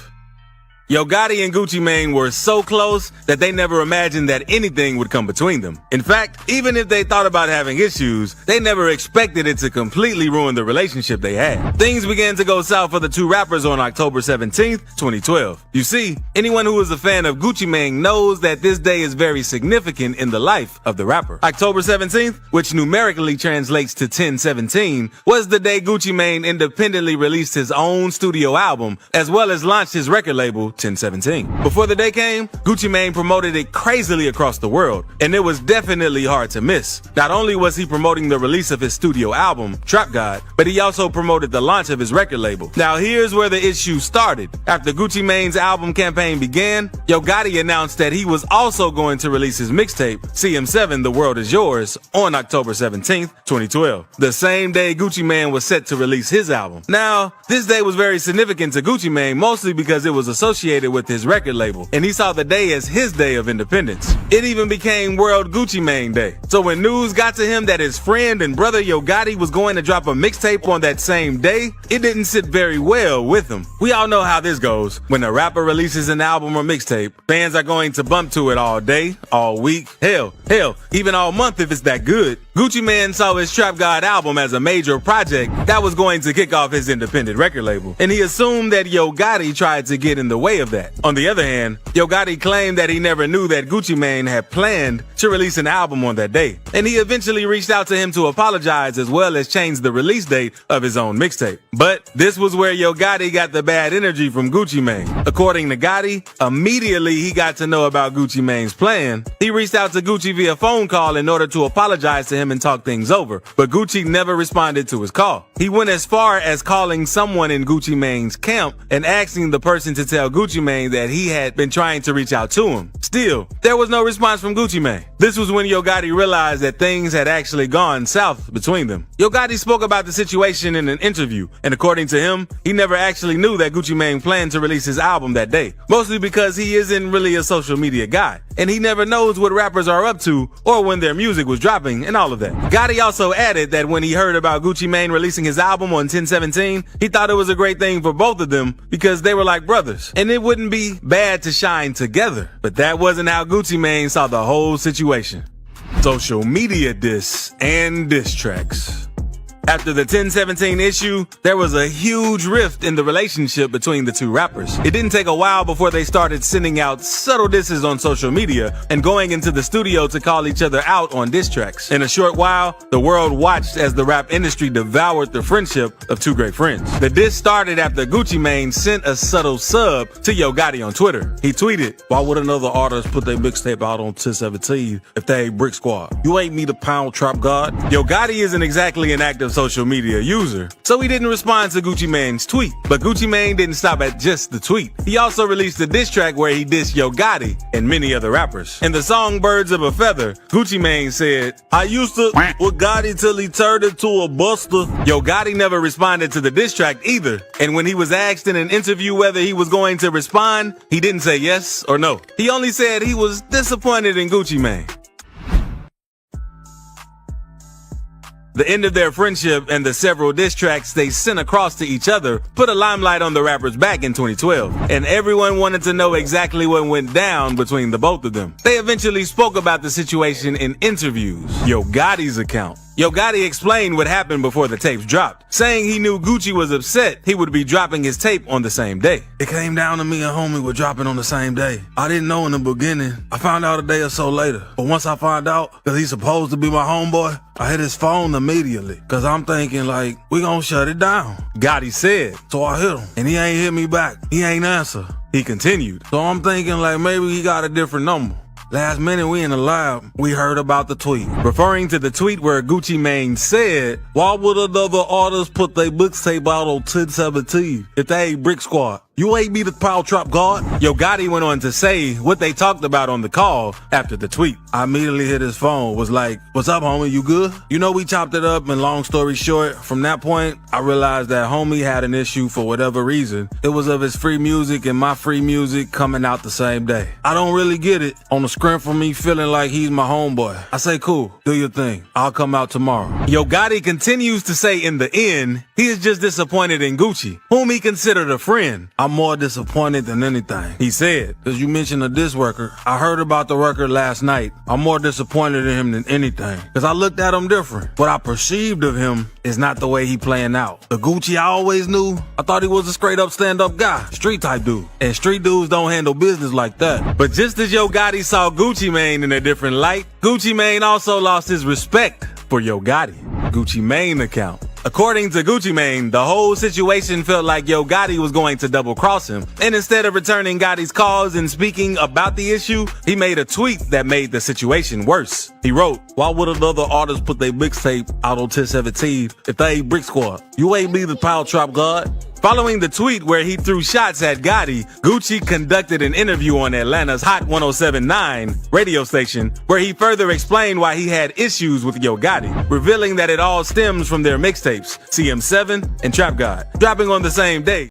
[SPEAKER 6] Yo Gotti and Gucci Mane were so close that they never imagined that anything would come between them. In fact, even if they thought about having issues, they never expected it to completely ruin the relationship they had. Things began to go south for the two rappers on October 17th, 2012. You see, anyone who is a fan of Gucci Mane knows that this day is very significant in the life of the rapper. October 17th, which numerically translates to 1017, was the day Gucci Mane independently released his own studio album, as well as launched his record label, 1017. Before the day came, Gucci Mane promoted it crazily across the world, and it was definitely hard to miss. Not only was he promoting the release of his studio album, Trap God, but he also promoted the launch of his record label. Now here's where the issue started. After Gucci Mane's album campaign began, Yo Gotti announced that he was also going to release his mixtape, CM7 The World Is Yours, on October 17th, 2012. The same day Gucci Mane was set to release his album. Now, this day was very significant to Gucci Mane, mostly because it was associated with his record label, and he saw the day as his day of independence. It even became World Gucci Mane Day. So when news got to him that his friend and brother Yo Gotti was going to drop a mixtape on that same day, it didn't sit very well with him. We all know how this goes. When a rapper releases an album or mixtape, fans are going to bump to it all day, all week, hell, even all month if it's that good. Gucci Mane saw his Trap God album as a major project that was going to kick off his independent record label, and he assumed that Yo Gotti tried to get in the way of that. On the other hand, Yo Gotti claimed that he never knew that Gucci Mane had planned to release an album on that day, and he eventually reached out to him to apologize as well as change the release date of his own mixtape. But this was where Yo Gotti got the bad energy from Gucci Mane. According to Gotti, immediately he got to know about Gucci Mane's plan, he reached out to Gucci via phone call in order to apologize to him and talk things over, but Gucci never responded to his call. He went as far as calling someone in Gucci Mane's camp and asking the person to tell Gucci Mane that he had been trying to reach out to him. Still, there was no response from Gucci Mane. This was when Yo Gotti realized that things had actually gone south between them. Yo Gotti spoke about the situation in an interview, and according to him, he never actually knew that Gucci Mane planned to release his album that day, mostly because he isn't really a social media guy, and he never knows what rappers are up to or when their music was dropping and all of that. Gotti also added that when he heard about Gucci Mane releasing his album on 1017, he thought it was a great thing for both of them because they were like brothers, and it wouldn't be bad to shine together. But that wasn't how Gucci Mane saw the whole situation. Social media diss and diss tracks. After the 1017 issue, there was a huge rift in the relationship between the two rappers. It didn't take a while before they started sending out subtle disses on social media and going into the studio to call each other out on diss tracks. In a short while, the world watched as the rap industry devoured the friendship of two great friends. The diss started after Gucci Mane sent a subtle sub to Yo Gotti on Twitter. He tweeted, "Why would another artist put their mixtape out on 1017 if they ain't Brick Squad? You ain't me to pound Trap God." Yo Gotti isn't exactly an active active social media user, so he didn't respond to Gucci Mane's tweet. But Gucci Mane didn't stop at just the tweet. He also released a diss track where he dissed Yo Gotti and many other rappers. In the song Birds of a Feather, Gucci Mane said, "I used to with Gotti till he turned into a buster." Yo Gotti never responded to the diss track either, and when he was asked in an interview whether he was going to respond, he didn't say yes or no. He only said he was disappointed in Gucci Mane. The end of their friendship and the several diss tracks they sent across to each other put a limelight on the rappers back in 2012, and everyone wanted to know exactly what went down between the both of them. They eventually spoke about the situation in interviews. Yo Gotti's account. Yo Gotti explained what happened before the tapes dropped, saying he knew Gucci was upset he would be dropping his tape on the same day. "It came down to me and homie were dropping on the same day. I didn't know in the beginning. I found out a day or so later. But once I found out that he's supposed to be my homeboy, I hit his phone immediately. Cause I'm thinking like, we gonna shut it down." Gotti said, "So I hit him and he ain't hit me back. He ain't answer." He continued, "So I'm thinking like maybe he got a different number. Last minute we in the lab, we heard about the tweet," referring to the tweet where Gucci Mane said, "Why would another artist put their mixtape out on 1017 if they ain't Brick Squad? You ain't be the Power Trap God?" Yo Gotti went on to say what they talked about on the call after the tweet. "I immediately hit his phone, was like, 'What's up, homie, you good?' You know, we chopped it up, and long story short, from that point, I realized that homie had an issue for whatever reason. It was of his free music and my free music coming out the same day. I don't really get it on the screen for me feeling like he's my homeboy. I say, cool, do your thing. I'll come out tomorrow." Yo Gotti continues to say in the end, he is just disappointed in Gucci, whom he considered a friend. "I'm more disappointed than anything." He said, "Cause you mentioned a diss record. I heard about the record last night. I'm more disappointed in him than anything. Cause I looked at him different. What I perceived of him is not the way he playing out. The Gucci I always knew, I thought he was a straight up stand up guy. Street type dude. And street dudes don't handle business like that." But just as Yo Gotti saw Gucci Mane in a different light, Gucci Mane also lost his respect for Yo Gotti. Gucci Mane account. According to Gucci Mane, the whole situation felt like Yo Gotti was going to double cross him, and instead of returning Gotti's calls and speaking about the issue, he made a tweet that made the situation worse. He wrote, "Why would another artist put their mixtape out on 1017 if they ain't Brick Squad? You ain't be the Power Trap God?" Following the tweet where he threw shots at Gotti, Gucci conducted an interview on Atlanta's Hot 107.9 radio station where he further explained why he had issues with Yo Gotti, revealing that it all stems from their mixtapes, CM7 and Trap God, dropping on the same day.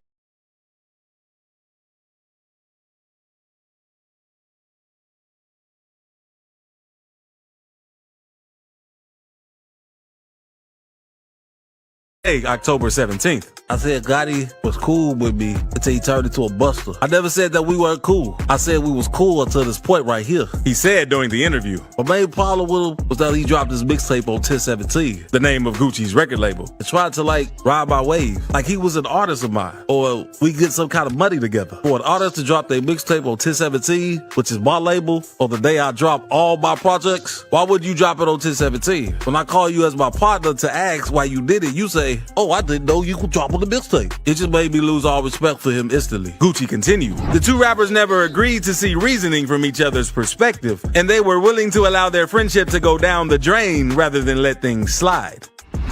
[SPEAKER 6] October 17th. I said Gotti was cool with me until he turned into a buster. I never said that we weren't cool. I said we was cool until this point right here," he said during the interview. "My main problem with him was that he dropped his mixtape on 1017, the name of Gucci's record label, and tried to like ride my wave, like he was an artist of mine, or we get some kind of money together. For an artist to drop their mixtape on 1017, which is my label, on the day I drop all my projects, why would you drop it on 1017? When I call you as my partner to ask why you did it, you say, 'Oh, I didn't know you could drop on the mixtape.' It just made me lose all respect for him instantly." Gucci continued. The two rappers never agreed to see reasoning from each other's perspective, and they were willing to allow their friendship to go down the drain rather than let things slide.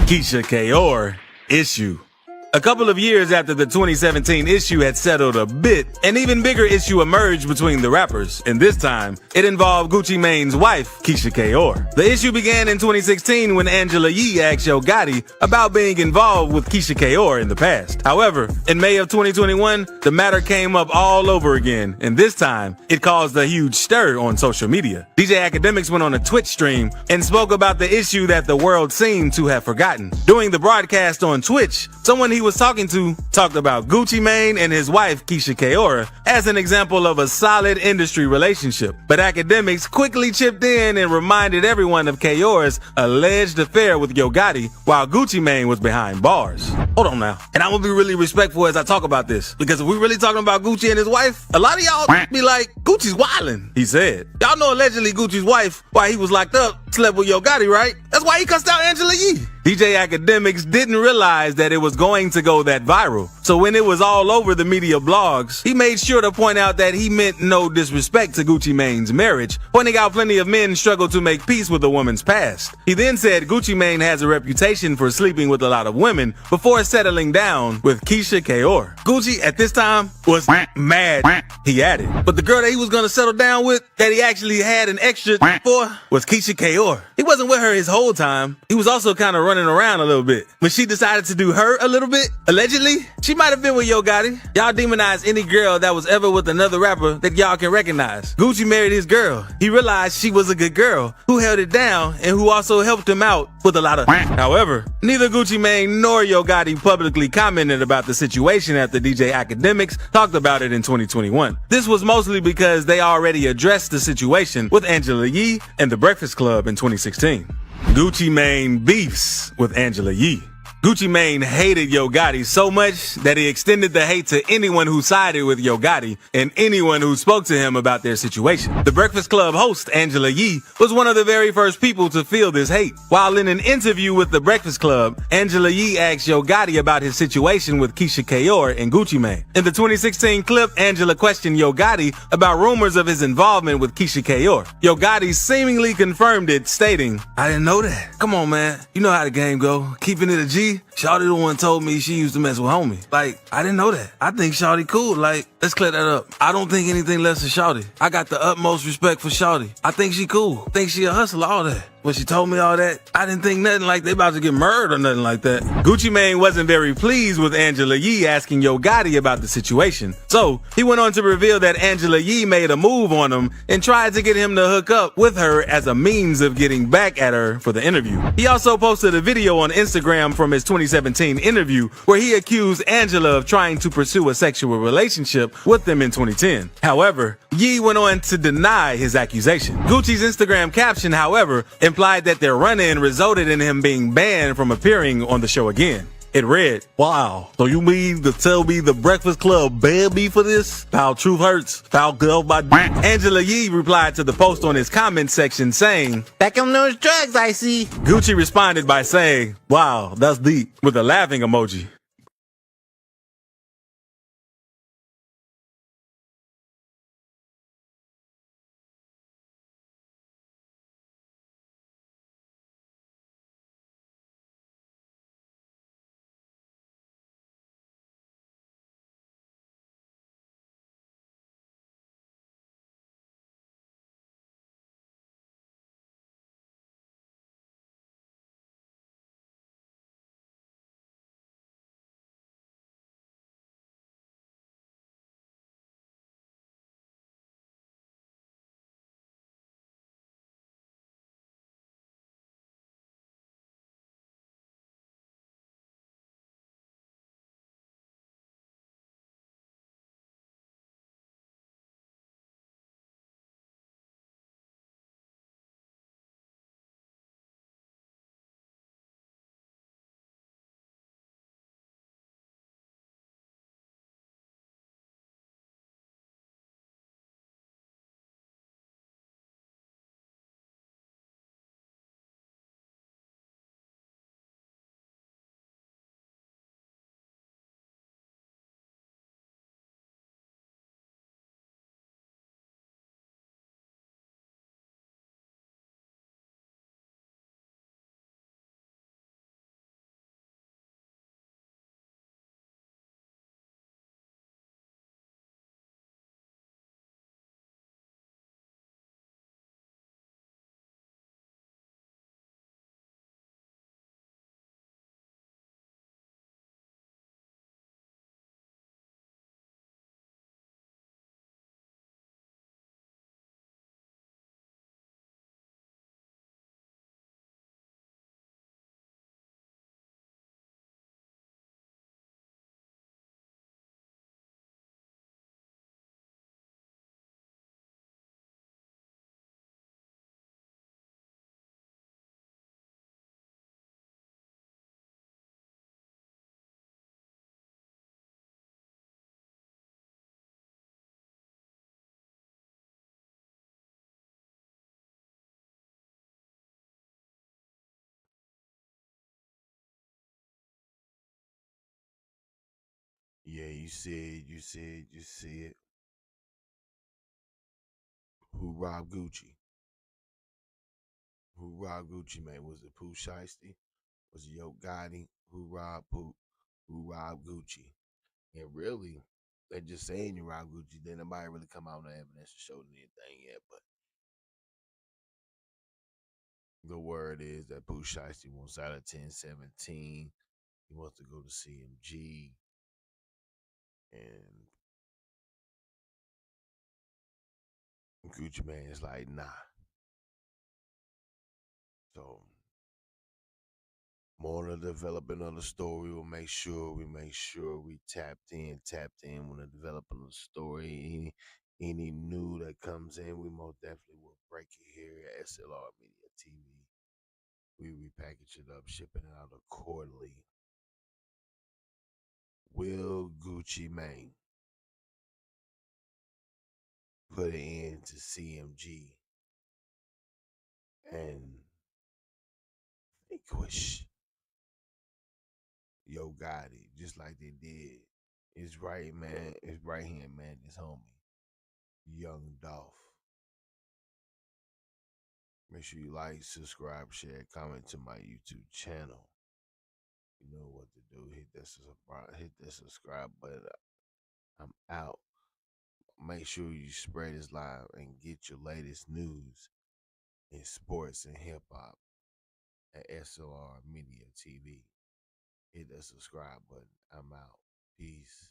[SPEAKER 6] Keisha K.O.R. issue. A couple of years after the 2017 issue had settled a bit, an even bigger issue emerged between the rappers, and this time, it involved Gucci Mane's wife, Keisha K.O.R. The issue began in 2016 when Angela Yee asked Yo Gotti about being involved with Keisha K.O.R. in the past. However, in May of 2021, the matter came up all over again, and this time, it caused a huge stir on social media. DJ Academics went on a Twitch stream and spoke about the issue that the world seemed to have forgotten. During the broadcast on Twitch, someone he was talking to talked about Gucci Mane and his wife Keisha K.O.R. as an example of a solid industry relationship. But Academics quickly chipped in and reminded everyone of K.O.R.'s alleged affair with Yo Gotti while Gucci Mane was behind bars. Hold on now. And I'm gonna be really respectful as I talk about this, because if we're really talking about Gucci and his wife, a lot of y'all be like, Gucci's wildin'. He said, y'all know allegedly Gucci's wife, while he was locked up, slept with Yo Gotti, right? That's why he cussed out Angela Yee. DJ Academics didn't realize that it was going to go that viral. So when it was all over the media blogs, he made sure to point out that he meant no disrespect to Gucci Mane's marriage, pointing out plenty of men struggle to make peace with a woman's past. He then said Gucci Mane has a reputation for sleeping with a lot of women before settling down with Keisha Kaur. Gucci at this time was mad, he added. But the girl that he was gonna settle down with, that he actually had an extra for, was Keisha Kaur. He wasn't with her his whole time. He was also kind of running around a little bit. When she decided to do her a little bit, allegedly, she might have been with Yo Gotti. Y'all demonize any girl that was ever with another rapper that y'all can recognize. Gucci married his girl. He realized she was a good girl who held it down and who also helped him out with a lot of. However, neither Gucci Mane nor Yo Gotti publicly commented about the situation after DJ Academics talked about it in 2021. This was mostly because they already addressed the situation with Angela Yee and The Breakfast Club in 2016. Gucci Mane beefs with Angela Yee. Gucci Mane hated Yo Gotti so much that he extended the hate to anyone who sided with Yo Gotti and anyone who spoke to him about their situation. The Breakfast Club host, Angela Yee, was one of the very first people to feel this hate. While in an interview with The Breakfast Club, Angela Yee asked Yo Gotti about his situation with Keisha Kaur and Gucci Mane. In the 2016 clip, Angela questioned Yo Gotti about rumors of his involvement with Keisha Kaur. Yo Gotti seemingly confirmed it, stating, "I didn't know that. Come on, man. You know how the game go. Keeping it a G. Shawty the one told me she used to mess with homie. Like, I didn't know that. I think Shawty cool. Like, let's clear that up. I don't think anything less of Shawty. I got the utmost respect for Shawty. I think she cool. I think she a hustler, all that. When she told me all that, I didn't think nothing like they about to get murdered or nothing like that." Gucci Mane wasn't very pleased with Angela Yee asking Yo Gotti about the situation. So, he went on to reveal that Angela Yee made a move on him and tried to get him to hook up with her as a means of getting back at her for the interview. He also posted a video on Instagram from his 2017 interview where he accused Angela of trying to pursue a sexual relationship with them in 2010. However, Yee went on to deny his accusation. Gucci's Instagram caption, however, implied that their run-in resulted in him being banned from appearing on the show again. It read, "Wow, so you mean to tell me the Breakfast Club banned me for this? Foul truth hurts. Foul girl by Angela Yee replied to the post on his comment section saying, "Back on those drugs, I see." Gucci responded by saying, "Wow, that's deep," with a laughing emoji.
[SPEAKER 1] Yeah, you see it, you see it, you see it. Who robbed Gucci? Who robbed Gucci, man? Was it Pooh Shiesty? Was it Yo Gotti? Who robbed Pooh? Who robbed Gucci? And really, they're just saying you robbed Gucci. Then nobody really come out with no evidence to show anything yet. But the word is that Pooh Shiesty wants out of 1017. He wants to go to CMG. And Gucci Man is like, nah. So more of the developing of the story will make sure we tapped in when the developing of the story. Any new that comes in, we most definitely will break it here at S.L.R Media TV. We repackage it up, shipping it out accordingly. Will Gucci Mane put an end to CMG and vanquish Yo Gotti just like they did his right hand man, his homie, Young Dolph? Make sure you like, subscribe, share, comment to my YouTube channel. You know what to do. Hit that subscribe button. I'm out. Make sure you spread this live and get your latest news in sports and hip hop at S.L.R Media TV. Hit that subscribe button. I'm out. Peace.